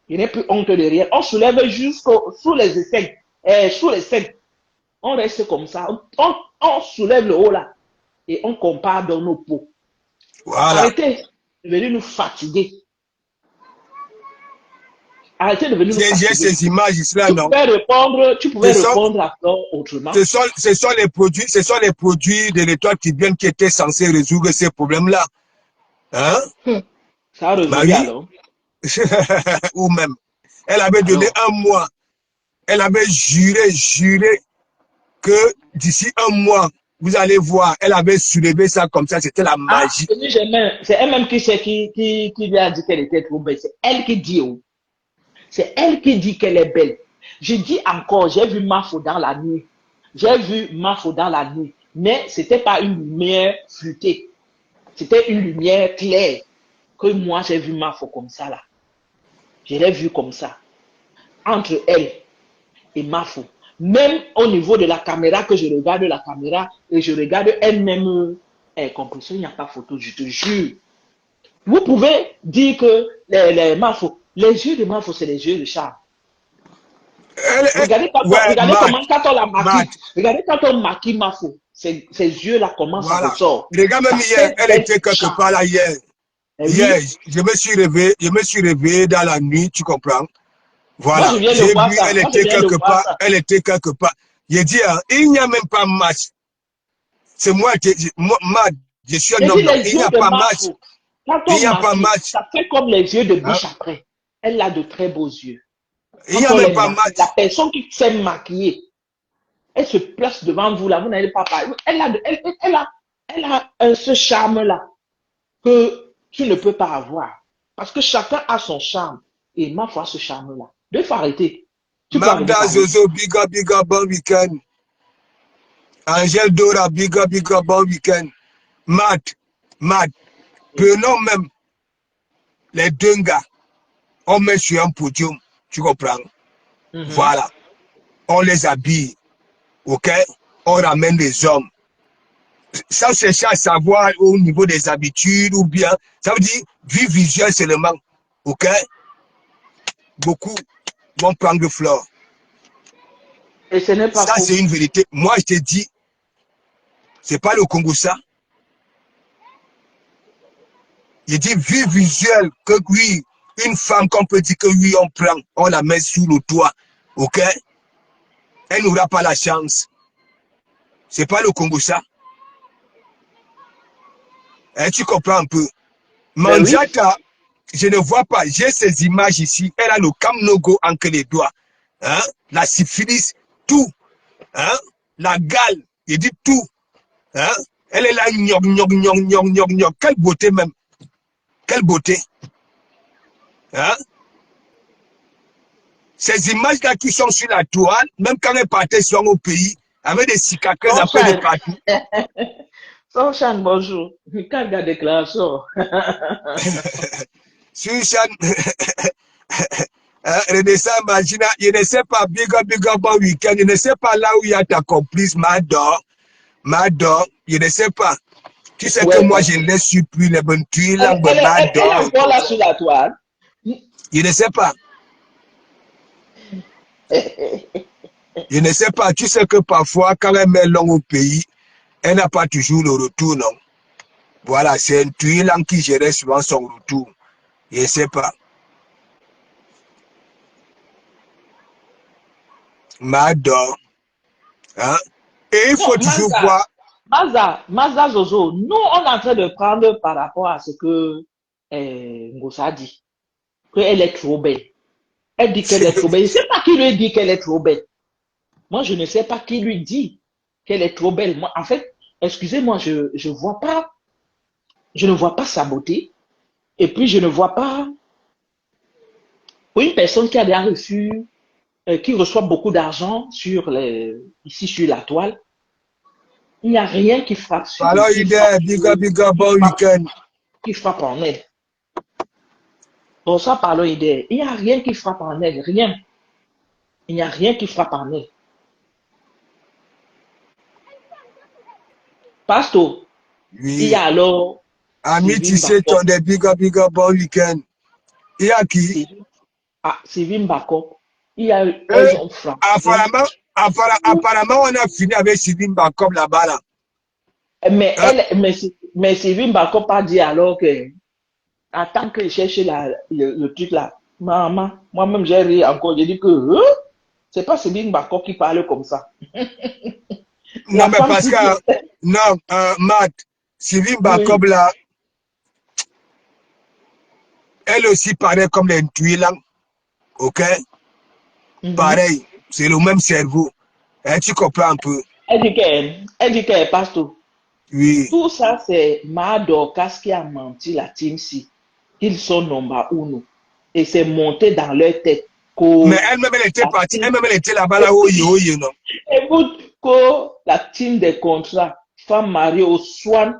Je n'ai plus honte de rien. On soulève sous les aisselles. Sous les seins. On reste comme ça. On soulève le haut là. Et on compare dans nos peaux. Arrêtez de venir nous fatiguer. Arrêtez de venir nous J'ai fatiguer. ces images ici là, non? Tu pouvais répondre à ça autrement. Ce sont les produits de l'étoile qui viennent qui étaient censés résoudre ces problèmes-là. Hein? Ça a résolu Marie, alors. ou même, elle avait donné Alors. un mois. Elle avait juré que d'ici un mois, vous allez voir, elle avait soulevé ça comme ça, c'était la magie. C'est elle-même qui lui a dit qu'elle était trop belle. C'est elle qui dit, oh. C'est elle qui dit qu'elle est belle. Je dis encore, j'ai vu Mafo dans la nuit. J'ai vu Mafo dans la nuit. Mais c'était pas une lumière flûtée. C'était une lumière claire. Que moi, j'ai vu Mafo comme ça, là. Je l'ai vu comme ça. Entre elle et Mafo. Même au niveau de la caméra, que je regarde la caméra et je regarde elle-même, compression, il n'y a pas photo, je te jure. Vous pouvez dire que les yeux de Mafo, c'est les yeux de Charles. Regardez, comment quand on la maquille. Regardez quand on maquille Mafo. Ses yeux-là commencent à ressortir. Regarde, même hier, elle était quelque part là hier. Hier, je me suis réveillé dans la nuit, tu comprends? Voilà. J'ai vu, elle était quelque part. J'ai dit, hein, il n'y a même pas match. C'est moi, je suis un homme, il n'y a pas match. Il n'y a pas match. Ça fait comme les yeux de bouche après. Elle a de très beaux yeux. Il n'y a même pas match. La personne qui s'est maquillée, elle se place devant vous là, vous n'allez pas parler. Elle a ce charme-là que tu ne peux pas avoir. Parce que chacun a son charme. Et ma foi, ce charme-là. Il faut arrêter. Magda Zozo, big up, bon week-end. Angèle Dora, big up, bon week-end. Matt, prenons même les deux gars. On met sur un podium, tu comprends? Voilà. On les habille. Ok? On ramène les hommes. Sans chercher à savoir au niveau des habitudes ou bien, ça veut dire vie visuelle seulement. Ok? Beaucoup vont prendre fleur. Et ce n'est pas ça, c'est une vérité. Moi, je te dis, c'est pas le Congo ça. Je dis vie visuelle que oui, une femme qu'on peut dire que oui, on prend, on la met sous le toit. Ok? Elle n'aura pas la chance. C'est pas le Congo ça. Hein, tu comprends un peu? Manjata, je ne vois pas. J'ai ces images ici. Elle a le camnogo entre les doigts. Hein? La syphilis, tout. Hein? La gale, je dis tout. Hein? Elle est là, gnog. Quelle beauté même. Quelle beauté. Hein? Ces images-là qui sont sur la toile, même quand elle partait sur au pays, avec des cicatrices un peu de partout. Sunshine, bonjour. Quand la déclaration. Sunshine, Renaissance Magina, je ne sais pas, big up bon week-end, je ne sais pas là où il y a ta complice, Mador, je ne sais pas. Tu sais que moi, je ne laisse plus les bonnes tuiles, Elle est encore là sur la toile. Je ne sais pas. Je ne sais pas. Tu sais que parfois, quand elle met long au pays, elle n'a pas toujours le retour, non. Voilà, c'est un tuile qui gérait souvent son retour. Je ne sais pas. Mador. Hein? Et il faut toujours voir. Maza Zozo, nous, on est en train de prendre par rapport à ce que Ngosa dit. Qu'elle est trop belle. Elle dit qu'elle est trop belle. Je ne sais pas qui lui dit qu'elle est trop belle. Moi, je ne sais pas qui lui dit qu'elle est trop belle. Moi, en fait, excusez-moi, je ne vois pas sa beauté. Et puis, je ne vois pas une personne qui a déjà reçu, qui reçoit beaucoup d'argent ici sur la toile. Il n'y a rien qui frappe sur elle. Alors, il est big up, bon week-end. Qui frappe en elle. Pour ça, parlons idée. Il n'y a rien qui frappe en elle. Rien. Il n'y a rien qui frappe en elle. Pasto, oui. Il y a alors. Ami, tu sais, tu as des big up, bon week-end. Il y a qui? Sylvie Mbako. Il y a elles ont frappé. Apparemment, on a fini avec Sylvie Mbako là-bas. Là. Mais Sylvie Mbako pas dit alors que. Attends que je cherche le truc là. Maman, moi-même, j'ai ri encore. J'ai dit que c'est pas Céline Bakov qui parle comme ça. Non, La mais femme parce qui que, vient. non, Matt, Sylvie Oui. Bacob, là, elle aussi paraît comme les Tuilang, ok? Mhm. Pareil, c'est le même cerveau. Hein, tu comprends un peu? Elle dit qu'elle passe tout. Oui. Tout ça, c'est Dorcas qui a menti la team C. Qu'ils sont number uno. Et c'est monté dans leur tête Mais que elle-même, elle était la partie, team, elle-même, elle était là-bas, là, oye, non? écoute, que la team des contrats, femme mariée au soin,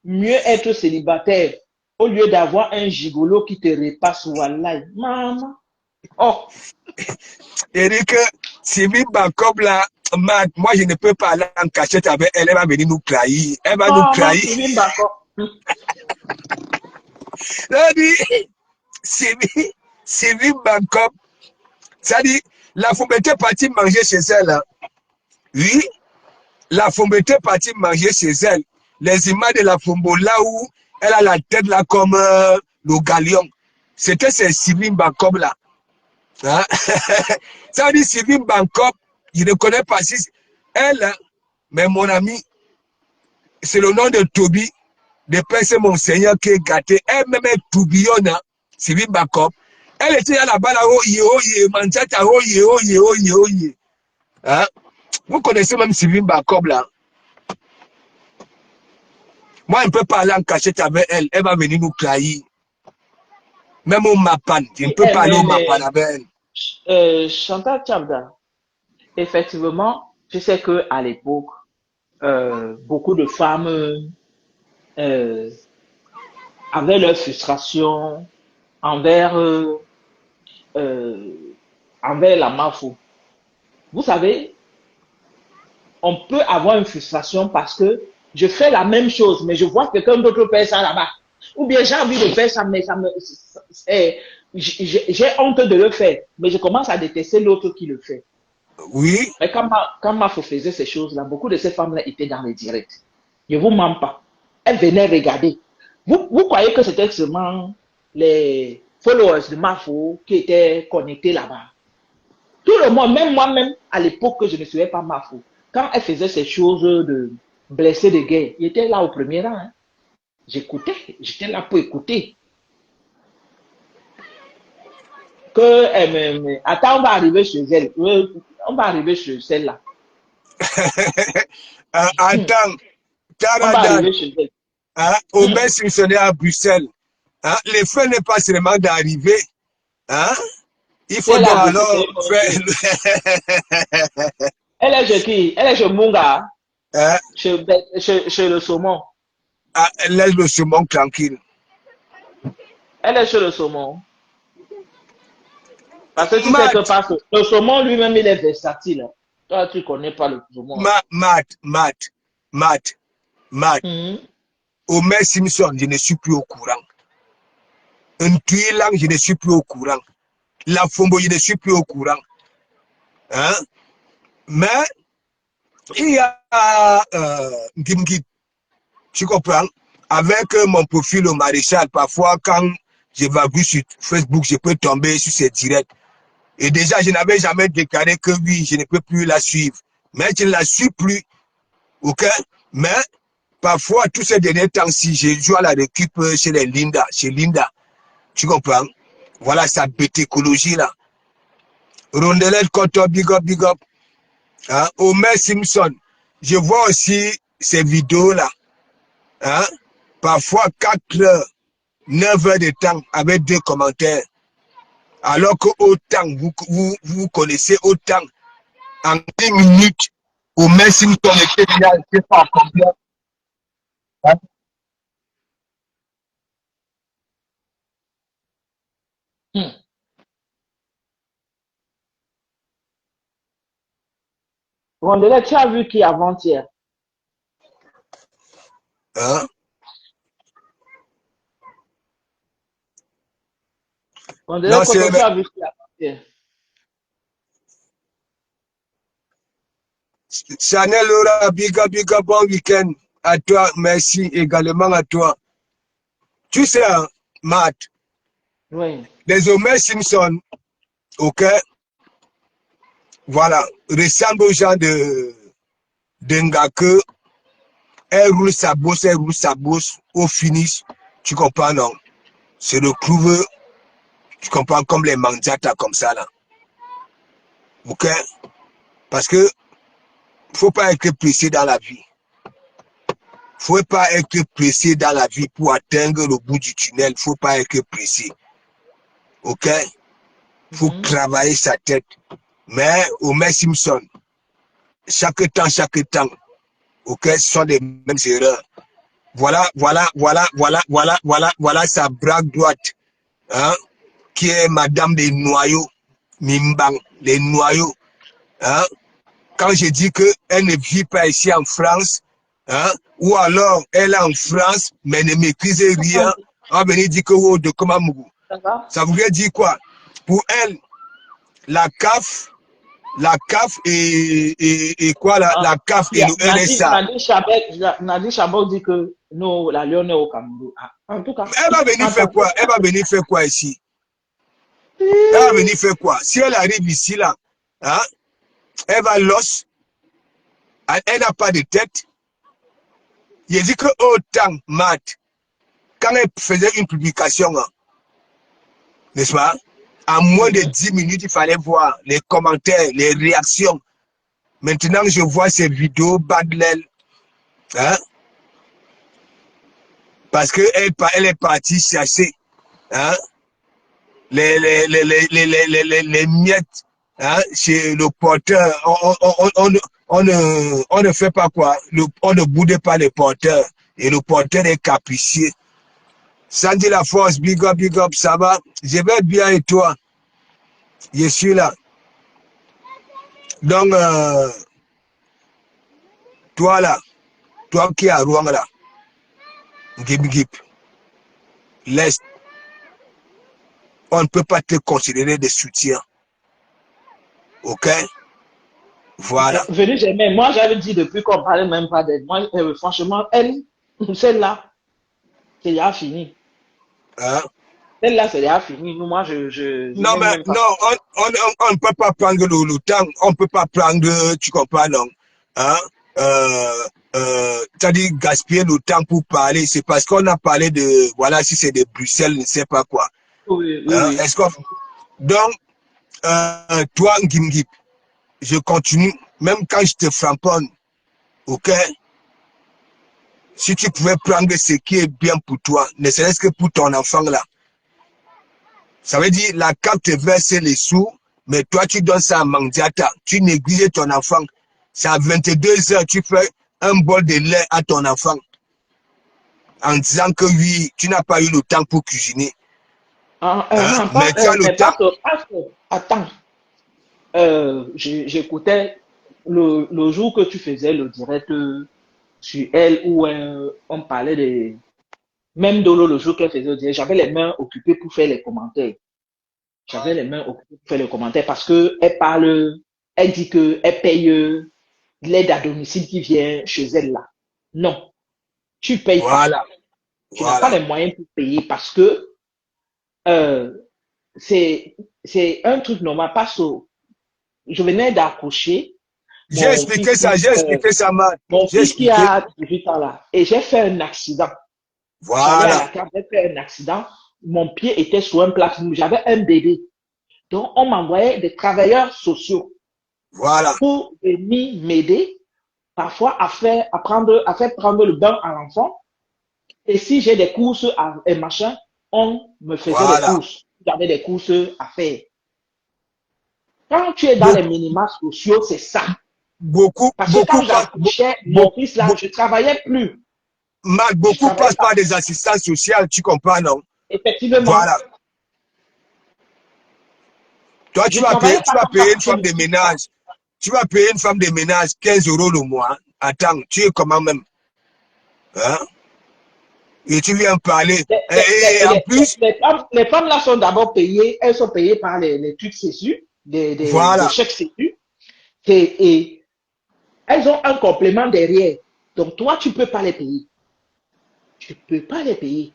mieux être célibataire au lieu d'avoir un gigolo qui te repasse wallahi. Maman. Oh, Et dit que Sylvie Bacob, là, Matt, moi, je ne peux pas aller en cachette avec elle, elle va venir nous trahir. Elle va nous maman, trahir. Sylvie Bako. Elle dit, Sylvie Bacob, ça dit, la femme était partie manger chez elle, là. Oui, la femme était partie manger chez elle. Les images de la fombo, là où elle a la tête là comme le galion. C'était ces Sylvie Bacob là. Hein? Ça veut dire Sylvie Bacob, je ne connais pas si elle, mais mon ami, c'est le nom de Toby, de Père c'est mon Seigneur qui est gâté. Elle-même est tourbillonne, hein? Sylvie Bacob. Elle était là-bas là, oye, manchata, oye. Hein? Vous connaissez même Sylvie Bacob là. Moi, je ne peux pas aller en cachette avec elle. Elle va venir nous trahir. Même au Mapan. Je ne peux pas aller au Mapan Mais, avec elle. Chantal Tchabda, effectivement, je sais que à l'époque, beaucoup de femmes euh, avaient leur frustration envers, euh, envers la MAFO. Vous savez, on peut avoir une frustration parce que je fais la même chose, mais je vois quelqu'un d'autre faire ça là-bas. Ou bien j'ai envie de faire ça, mais j'ai honte de le faire, mais je commence à détester l'autre qui le fait. Oui. Mais quand Mafo faisait ces choses-là, beaucoup de ces femmes-là étaient dans les directs. Je ne vous mens pas. Elles venaient regarder. Vous croyez que c'était seulement les followers de Mafo qui étaient connectés là-bas? Tout le monde, même moi-même, à l'époque que je ne suivais pas Mafo, quand elle faisait ces choses de blessés de guerre, il était là au premier rang. Hein. J'écoutais, j'étais là pour écouter. Attends, on va arriver chez elle. On va arriver chez celle-là. Attends. On va Taradan. arriver chez elle. Hein? Omer Simpson est à Bruxelles. Hein? Le fait n'est pas seulement d'arriver. Hein? Il Si faut elle est donc à Bruxelles, c'est alors une bonne faire. chose. Elle est chez qui? Elle est chez Munga, Hein? chez le saumon. Ah, laisse le saumon tranquille. Elle est chez le saumon. Parce que tu sais que Matt, parce que le saumon lui-même, il est versatile. Toi, tu ne connais pas le saumon. Matt. Mhm. Omer Simpson, je ne suis plus au courant. Un Tuilang, je ne suis plus au courant. La Fombo, je ne suis plus au courant. Hein? Mais il y a Gimgit, tu comprends? Avec mon profil au maréchal, parfois quand je vais sur Facebook, je peux tomber sur ces directs. Et déjà, je n'avais jamais déclaré que oui, je ne peux plus la suivre. Mais je ne la suis plus, ok? Mais parfois, tous ces derniers temps-ci, je joue à la récup chez Linda, tu comprends? Voilà sa bête écologie là. Rondelette Koto, big up. Hein? Homer Simpson, je vois aussi ces vidéos là. Hein? Parfois 4 heures, 9 heures de temps avec 2 commentaires. Alors que autant, vous connaissez autant, en 10 minutes, Homer Simpson était déjà, je sais pas combien. Hein? Hmm. Rondelet, tu as vu qui avant-hier? Hein? Non, Rondelet, c'est quand tu as vu qui avant-hier? Chanel Laura, big up, bon week-end à toi, merci également à toi. Tu sais, hein, Matt, Oui. Les Homer Simpson, ok, voilà, ressemblent aux gens de Ngake. Elle roule sa bosse, au finish, tu comprends, non? Se retrouve, tu comprends, comme les mandiatas, comme ça, là. Ok? Parce que, faut pas être pressé dans la vie. Faut pas être pressé dans la vie pour atteindre le bout du tunnel. Faut pas être pressé. Ok? Faut travailler sa tête. Mais, Homer Simpson, chaque temps, ok, ce sont les mêmes erreurs. Voilà sa braque droite, hein, qui est Madame des Noyaux, Mimbang, les Noyaux, hein. Quand je dis qu'elle ne vit pas ici en France, hein, ou alors elle est en France, mais ne maîtrise rien, on va venir dire que oh, de Komamougou. Ça voudrait dire quoi? Pour elle, la CAF et quoi, la CAF et le RSA. Nadine Chabot dit que nous, la Lyon est au Cameroun. Ah, en tout cas, Elle va venir faire quoi? Elle va venir faire quoi ici? Elle va venir faire quoi? Si elle arrive ici, là, hein, elle va l'os, elle n'a pas de tête. Il dit que autant, Matt, quand elle faisait une publication, hein, n'est-ce pas? En moins de 10 minutes, il fallait voir les commentaires, les réactions. Maintenant, je vois ces vidéos bas de l'aile, hein, parce qu'elle est partie chercher, hein, les miettes, hein, chez le porteur. On ne fait pas quoi, on ne boude pas le porteur. Et le porteur est capricieux. Sandy La Force, big up, ça va? Je vais bien et toi? Je suis là. Donc, toi là, toi qui es à Rouen là, Gip, laisse, on ne peut pas te considérer des soutiens. Ok? Voilà. Venue, j'aimais. Moi, j'avais dit depuis qu'on parlait même pas d'elle. Moi, franchement, elle, celle-là, c'est déjà fini. Hein? Celle-là, c'est déjà fini. Moi, je Non, n'aime mais même pas. non, on ne peut pas prendre le temps, on ne peut pas prendre, tu comprends, non? Hein? C'est-à-dire gaspiller le temps pour parler, c'est parce qu'on a parlé de, voilà, si c'est de Bruxelles, ne sais pas quoi. Oui, oui, Hein? oui. Est-ce qu'on... Donc, toi, Ngimgip, je continue, même quand je te framponne, ok? Si tu pouvais prendre ce qui est bien pour toi, ne serait-ce que pour ton enfant là, ça veut dire la carte te verse les sous, mais toi tu donnes ça à Mandiata, tu négliges ton enfant. C'est à 22 heures, tu fais un bol de lait à ton enfant en disant que oui, tu n'as pas eu le temps pour cuisiner. Hein? Mais tu as le Mais temps. attends, j'écoutais le jour que tu faisais le direct sur elle où on parlait de, même Dolo, le jour qu'elle faisait le direct, j'avais les mains occupées pour faire les commentaires. J'avais les mains occupées pour faire les commentaires parce que elle parle, elle dit que elle paye l'aide à domicile qui vient chez elle là. Non, tu payes pas. Voilà, Tu n'as pas voilà. les moyens pour payer parce que euh, c'est un truc normal. Parce que je venais d'accoucher mon fils, J'ai expliqué ça, man. mon J'ai fils qui expliqué. a 18 ans là, et j'ai fait un accident. J'allais à Voilà, la cave, j'ai fait un accident. Mon pied était sur un plateau. J'avais un bébé. Donc, on m'envoyait des travailleurs sociaux voilà, pour venir m'aider, parfois à faire prendre le bain à l'enfant. Et si j'ai des courses et machin, on me faisait des voilà. courses. J'avais des courses à faire. Quand tu es dans les Beaucoup, minima sociaux, c'est ça. beaucoup, Parce que quand beaucoup, j'accouchais, mon beaucoup, fils là, je travaillais plus. Je beaucoup travaillais passent pas. par des assistants sociaux, tu comprends, non? Effectivement, Voilà. Toi, je travaillais tu pas vas comme ça payer pour une que femme mon de fils là. ménage. Tu vas payer une femme de ménage 15 euros le mois. Attends, tu es comment même? Hein? Et tu viens parler. Et en plus, Les femmes là sont d'abord payées, elles sont payées par les trucs sécu, des voilà, chèques sécu. Et elles ont un complément derrière. Donc toi, tu peux pas les payer. Tu peux pas les payer.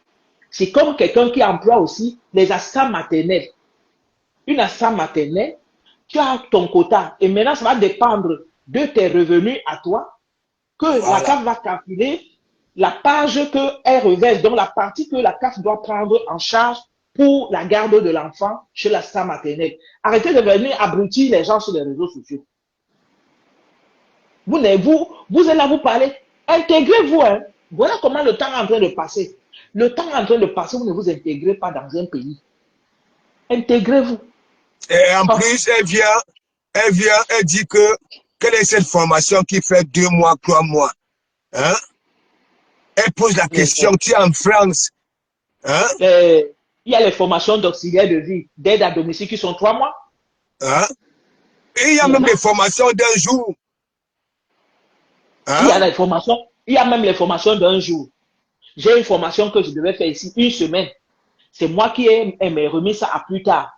C'est comme quelqu'un qui emploie aussi les assistants maternels. Une assistante maternelle, tu as ton quota. Et maintenant, ça va dépendre de tes revenus à toi que la Voilà. CAF va calculer la page qu'elle reverse, donc la partie que la CAF doit prendre en charge pour la garde de l'enfant chez l'assistant maternelle. Arrêtez de venir abrutir les gens sur les réseaux sociaux. Vous êtes là, vous parlez. Intégrez-vous. Hein. Voilà comment le temps est en train de passer. Le temps est en train de passer, vous ne vous intégrez pas dans un pays. Intégrez-vous. Et en plus, elle dit que quelle est cette formation qui fait 2 mois, 3 mois. Hein? Elle pose la question, tu es en France. Hein? Il y a les formations d'auxiliaire de vie, d'aide à domicile qui sont 3 mois. Hein? Et il y a même des formations d'1 jour. Hein? Il y a même les formations d'1 jour. J'ai une formation que je devais faire ici 1 semaine. C'est moi qui ai remis ça à plus tard.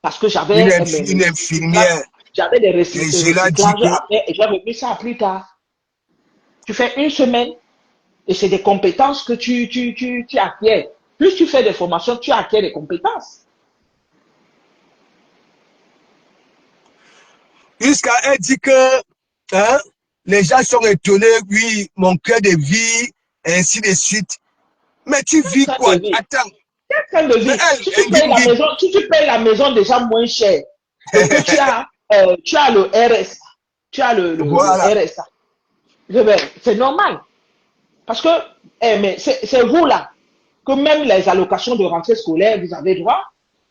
Parce que j'avais une infirmière. J'avais des recyclages après et j'ai remis ça à plus tard. Tu fais 1 semaine et c'est des compétences que tu acquiers. Plus tu fais des formations, tu acquiers des compétences. Jusqu'à elle dit que hein, les gens sont étonnés, oui, mon cœur de vie, et ainsi de suite. Mais tu vis quoi? Attends. Quel train de vie? Si tu payes la maison déjà moins cher, et que tu as le RSA, tu as le RSA, c'est normal. Parce que mais c'est vous là, que même les allocations de rentrée scolaire, vous avez droit.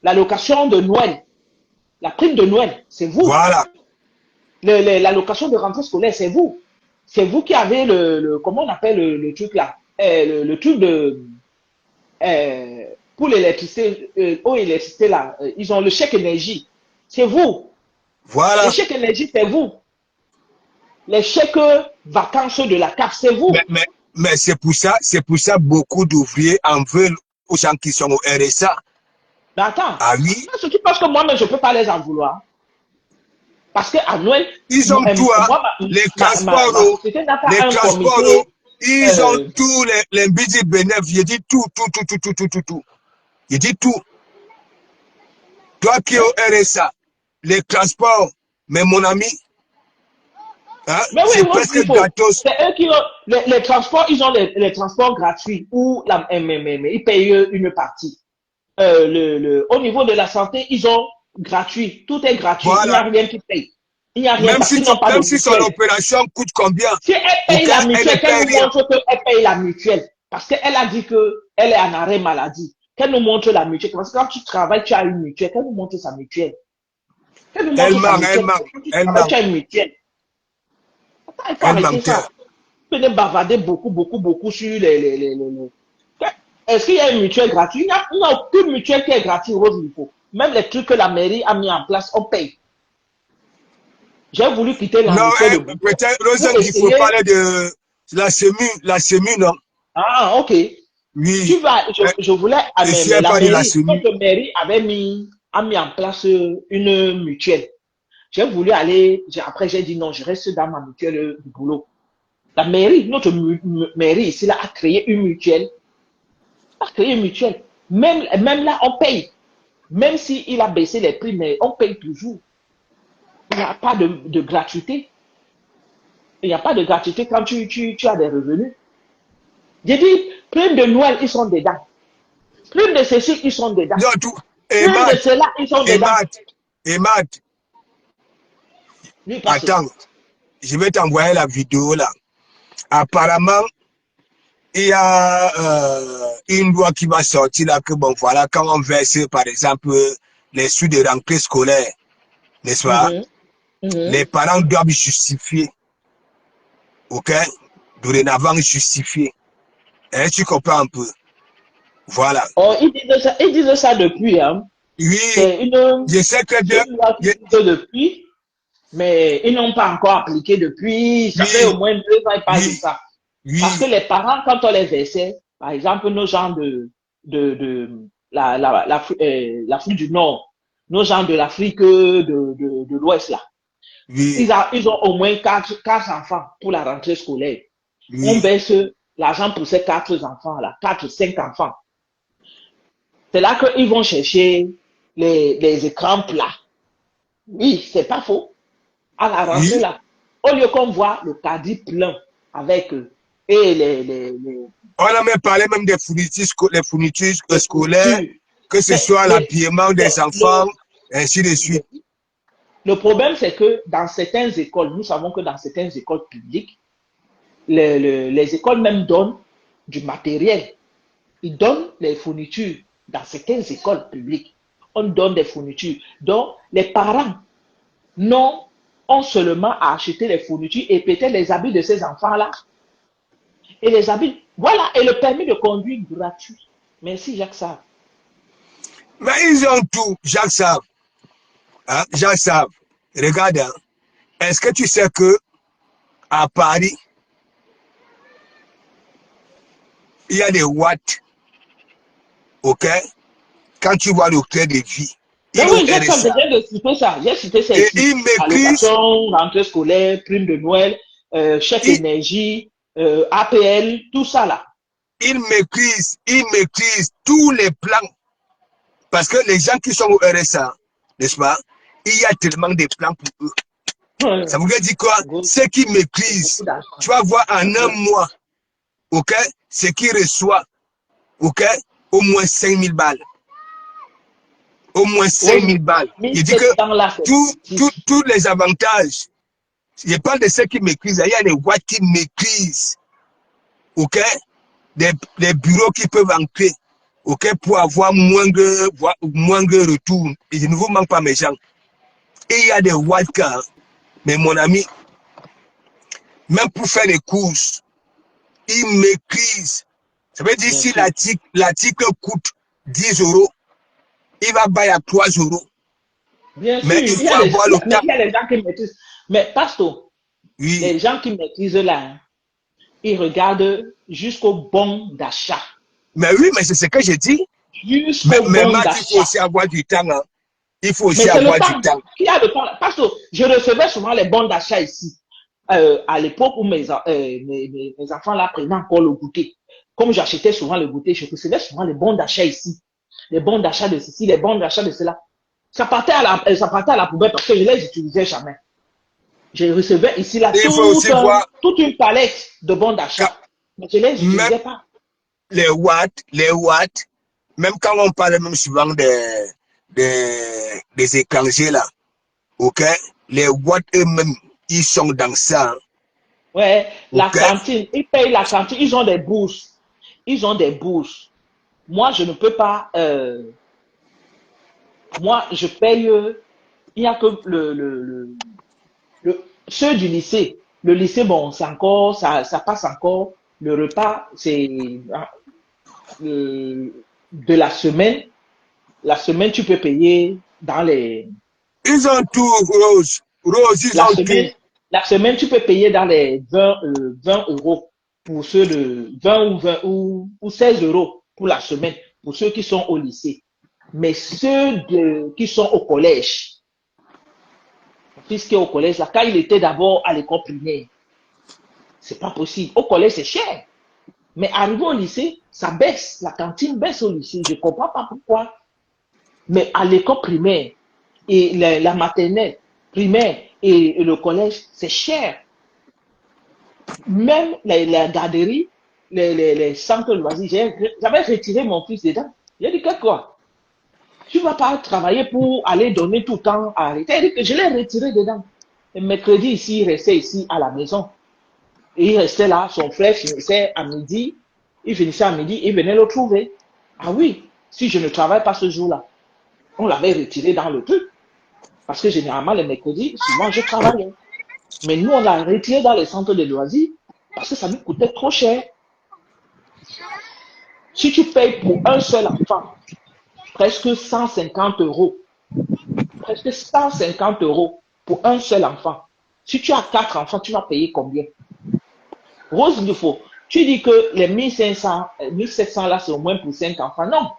L'allocation de Noël, la prime de Noël, c'est vous. Voilà. L'allocation de rentrée scolaire, c'est vous. C'est vous qui avez comment on appelle le truc là, le truc de pour l'électricité, eau et l'électricité là, ils ont le chèque énergie. C'est vous. Voilà. Le chèque énergie, c'est vous. Les chèques vacances de la CAF, c'est vous. Mais c'est pour ça beaucoup d'ouvriers en veulent aux gens qui sont au RSA. Mais attends. Ah oui. Tu penses que moi-même, je ne peux pas les en vouloir. Parce qu'à Noël, ils ont tout, hein. Les transports, ils ont tout, les budgets bénéfices, je dis tout. Je dis tout. Toi qui es au RSA, les transports, mais mon ami, hein, c'est presque gratos. C'est eux qui ont les transports, ils ont les transports gratuits ou ils payent une partie. Au niveau de la santé, ils ont gratuit. Tout est gratuit. Voilà. Il n'y a rien qui paye. Il n'y a rien. Même si son opération coûte combien? Si elle paye la mutuelle, qu'elle nous montre qu'elle paye la mutuelle. Parce qu'elle a dit qu'elle est en arrêt maladie. Qu'elle nous montre la mutuelle. Parce que quand tu travailles, tu as une mutuelle. Qu'elle nous montre sa mutuelle. Elle manque. Tu as une mutuelle. Attends, il faut arrêter ça. Vous venez bavarder beaucoup sur les. Est-ce qu'il y a une mutuelle gratuite? Il n'y a aucune mutuelle qui est gratuite, Rose Lifo. Même les trucs que la mairie a mis en place, on paye. J'ai voulu quitter la mutuelle. Non, peut-être, Rose, il faut parler de la SEMU, non? Ah, ok. Oui. Je voulais amener la mairie avait mis en place une mutuelle. J'ai voulu aller, après j'ai dit non, je reste dans ma mutuelle du boulot. La mairie, notre mairie ici, là, a créé une mutuelle. Même là, on paye. Même s'il a baissé les prix, mais on paye toujours. Il n'y a pas de gratuité. Il n'y a pas de gratuité quand tu as des revenus. J'ai dit, prime de Noël, ils sont dedans. Prime de ceci, ils sont dedans. Non, tout. Prime de cela, ils sont dedans. Attends, je vais t'envoyer la vidéo là. Apparemment, il y a une loi qui va sortir là que bon voilà, quand on verse par exemple les sous de rentrée scolaire, n'est-ce pas? Les parents doivent justifier. Ok? Dorénavant justifier. Et tu comprends un peu? Voilà. Oh, ils disent ça depuis, hein? Oui, je sais que depuis, mais ils n'ont pas encore appliqué depuis. Ça fait au moins 2 ans, ils parlent de ça. Parce que les parents, quand on les versait, par exemple, nos gens l'Afrique du Nord, nos gens de l'Afrique de l'Ouest, là, ils ont au moins 4 enfants pour la rentrée scolaire. On verse l'argent pour ces 4 enfants, là, 4, 5 enfants. C'est là qu'ils vont chercher les écrans plats. Oui, c'est pas faux. À la rentrée, Oui. là, au lieu qu'on voit le caddie plein avec et On a même parlé même des fournitures, les fournitures les scolaires, fournitures. que ce Mais soit l'habillement des enfants, le, ainsi de suite. le problème, c'est que dans certaines écoles, nous savons que dans certaines écoles publiques, les écoles même donnent du matériel. Ils donnent les fournitures dans certaines écoles publiques. On donne des fournitures. Donc, les parents non, ont seulement à acheter les fournitures et peut-être les habits de ces enfants-là. Et les habits, voilà, et le permis de conduire gratuit. Merci, Jacques Sarr. Mais ils ont tout, Jacques Sav. Hein? Jacques Sav, regarde, hein. Est-ce que tu sais que à Paris, il y a des watts, ok? Quand tu vois le trait de vie, Mais il oui, au Jacques Sarr RSA. vient de citer ça. J'ai cité ça Et ici. il maîtrise, Allocation, rentrée scolaire, prime de Noël, chèque il, énergie, APL, tout ça là. il maîtrise tous les plans. Parce que les gens qui sont au RSA, n'est-ce pas? Il y a tellement de plans pour eux. Ça veut dire quoi? Ceux qui C'est maîtrisent, beaucoup d'argent. tu vas voir en un mois, ok? Ce qui reçoit, ok? Au moins 5000 balles. Au moins 5000 balles. Il dit que 1700 là, c'est petit. tous les avantages, je parle de ceux qui maîtrisent, il y a des watts qui maîtrisent, ok? Des bureaux qui peuvent entrer, ok? Pour avoir moins de retour. Et je ne vous manque pas mes gens. Et il y a des watts car, mais mon ami, même pour faire les courses, ils maîtrisent. Ça veut dire Bien si sûr. l'article coûte 10 euros, il va bailler à 3 euros. Bien sûr, Mais il faut avoir le mais temps. il y a des gens qui maîtrisent. Mais Pasto, Oui. les gens qui maîtrisent là, hein, ils regardent jusqu'au bon d'achat. Mais oui, mais c'est ce que j'ai dit. Jusqu'au Mais bon Matt, il faut d'achat. aussi avoir du temps. Hein. Il faut Mais aussi c'est le avoir du temps. temps. Qui a le temps? Parce que je recevais souvent les bons d'achat ici. À l'époque où mes enfants là prenaient encore le goûter. Comme j'achetais souvent le goûter, je recevais souvent les bons d'achat ici. Les bons d'achat de ceci, les bons d'achat de cela. Ça partait ça partait à la poubelle parce que je les utilisais jamais. Je recevais ici là Il faut aussi voir toute une palette de bons d'achat. Mais je ne les même utilisais pas. les watts, même quand on parle même souvent des étrangers là, ok, les watts eux-mêmes, ils sont dans ça, Ouais, la ok. cantine, ils payent la cantine, ils ont des bourses. Ils ont des bourses. Moi, je ne peux pas. Moi, je paye. Il n'y a que ceux du lycée. Le lycée, bon, c'est encore, ça passe encore. Le repas, c'est de la semaine. La semaine, tu peux payer dans les. Ils ont tout, Rose. Rose, ils La ont tout. semaine, la semaine, tu peux payer dans les 20 euros pour ceux de 20 ou 20 ou 16 euros pour la semaine pour ceux qui sont au lycée. Mais qui sont au collège, mon fils qui est au collège, là, quand il était d'abord à l'école primaire, c'est pas possible. Au collège, c'est cher. Mais arrivé au lycée, ça baisse. La cantine baisse au lycée. Je ne comprends pas pourquoi. Mais à l'école primaire et la maternelle, primaire et le collège, c'est cher. Même la garderie, les centres de loisirs, j'avais retiré mon fils dedans. J'ai dit que quoi? Tu ne vas pas travailler pour aller donner tout le temps à l'été. Je l'ai retiré dedans. Et mercredi, ici, il restait ici à la maison. Et il restait là, son frère finissait à midi. Il finissait à midi, il venait le trouver. Ah oui, si je ne travaille pas ce jour-là, on l'avait retiré dans le truc. Parce que généralement, les mercredis, souvent, je travaillais. Mais nous, on l'a retiré dans les centres de loisirs parce que ça nous coûtait trop cher. Si tu payes pour un seul enfant, presque 150 euros, presque 150 euros pour un seul enfant. Si tu as 4 enfants, tu vas payer combien? Rose Dufo, tu dis que les 1500, 1700 là, c'est au moins pour 5 enfants. Non,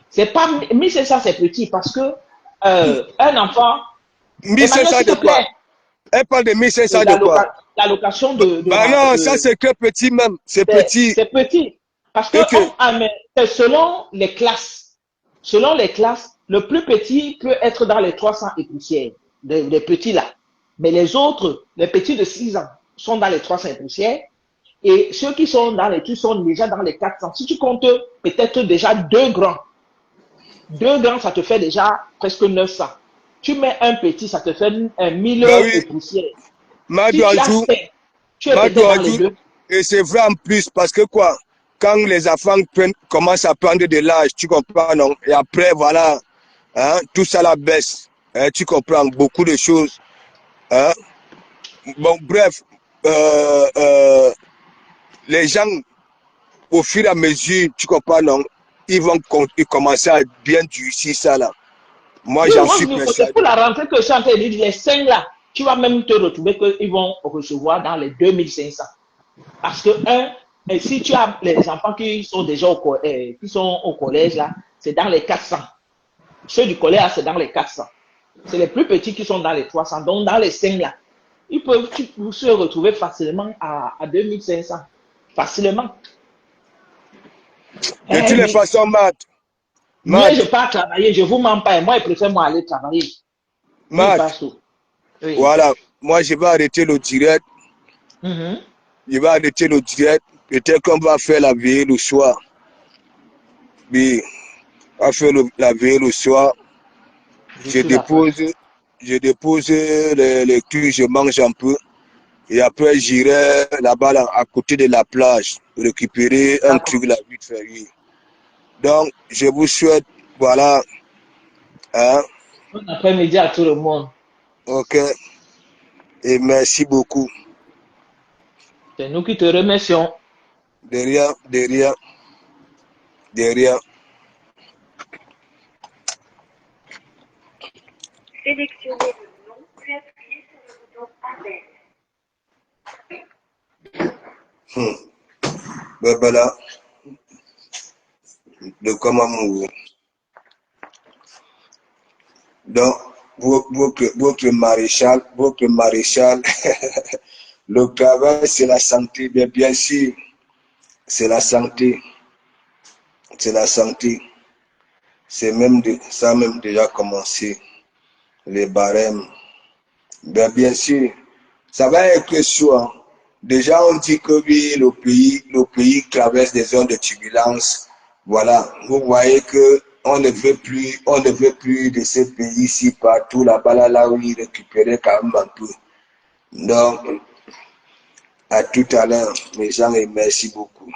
c'est pas 1500, c'est petit parce que un enfant, Emmanuel, 1500 s'il de te quoi? plaît, Elle parle de 1500 de quoi? la location Bah non, ça c'est que petit même. C'est petit. c'est petit. Parce que Et que, c'est selon les classes. selon les classes, le plus petit peut être dans les 300 et poussières, les petits là. Mais les autres, les petits de 6 ans, sont dans les 300 et poussières. Et ceux qui sont dans les trucs sont déjà dans les 400. Si tu comptes peut-être déjà 2 grands, 2 grands, ça te fait déjà presque 900. Tu mets un petit, ça te fait 1000 Ben et oui, poussières. Si tu as Madouadou, 5, tu es peut-être dans les Madouadou, deux. et c'est vrai en plus, parce que quoi, quand les enfants commencent à prendre de l'âge, tu comprends, non? Et après, voilà, hein, tout ça la baisse. Hein, tu comprends beaucoup de choses. Hein? Bon, bref, euh, euh, les gens, au fur et à mesure, tu comprends, non? Ils commencer à bien durcir ça, là. Moi, Oui, j'en moi suis je dis que c'est pour persuadé. la rentrée que je suis en train de dire, les 5 là, tu vas même te retrouver qu'ils vont recevoir dans les 2500. Parce que, et si tu as les enfants qui sont déjà qui sont au collège là, c'est dans les 400. Ceux du collège, c'est dans les 400. C'est les plus petits qui sont dans les 300. Donc, dans les 5 là, ils peuvent se retrouver facilement à 2500. Facilement. De toutes Eh les oui. façons, Mieux, je Matt, pars travailler. Je vous mens pas. Et moi, je préfère moi aller travailler. Oui, Matt, passe tout. Oui. voilà, moi, je vais arrêter le direct. Mhm. Je vais arrêter le direct. Peut-être qu'on va faire la veille le soir. Oui, on va faire la veille le soir. Je Je suis là, passe. dépose, je dépose les trucs, je mange un peu. Et après, j'irai là-bas, là, à côté de la plage, récupérer un D'accord. truc là, vite fait. Oui. Donc, je vous souhaite, voilà, hein, Bon après-midi à tout le monde. ok, et merci beaucoup. C'est nous qui te remercions. De rien, de rien, de rien. Sélectionnez le nom, puis appuyez sur le bouton Appel. Ben, voilà, de comment. Donc, votre maréchal, le travail, c'est la santé, bien sûr, c'est la santé, c'est la santé. C'est même ça même déjà commencé, les barèmes. Bien sûr, ça va être chaud. Hein. Déjà, on dit que oui, le pays traverse des zones de turbulence. Voilà, vous voyez que on ne veut plus de ce pays-ci partout là-bas, là où il récupérait quand même un peu. Donc, à tout à l'heure, mes gens, et merci beaucoup.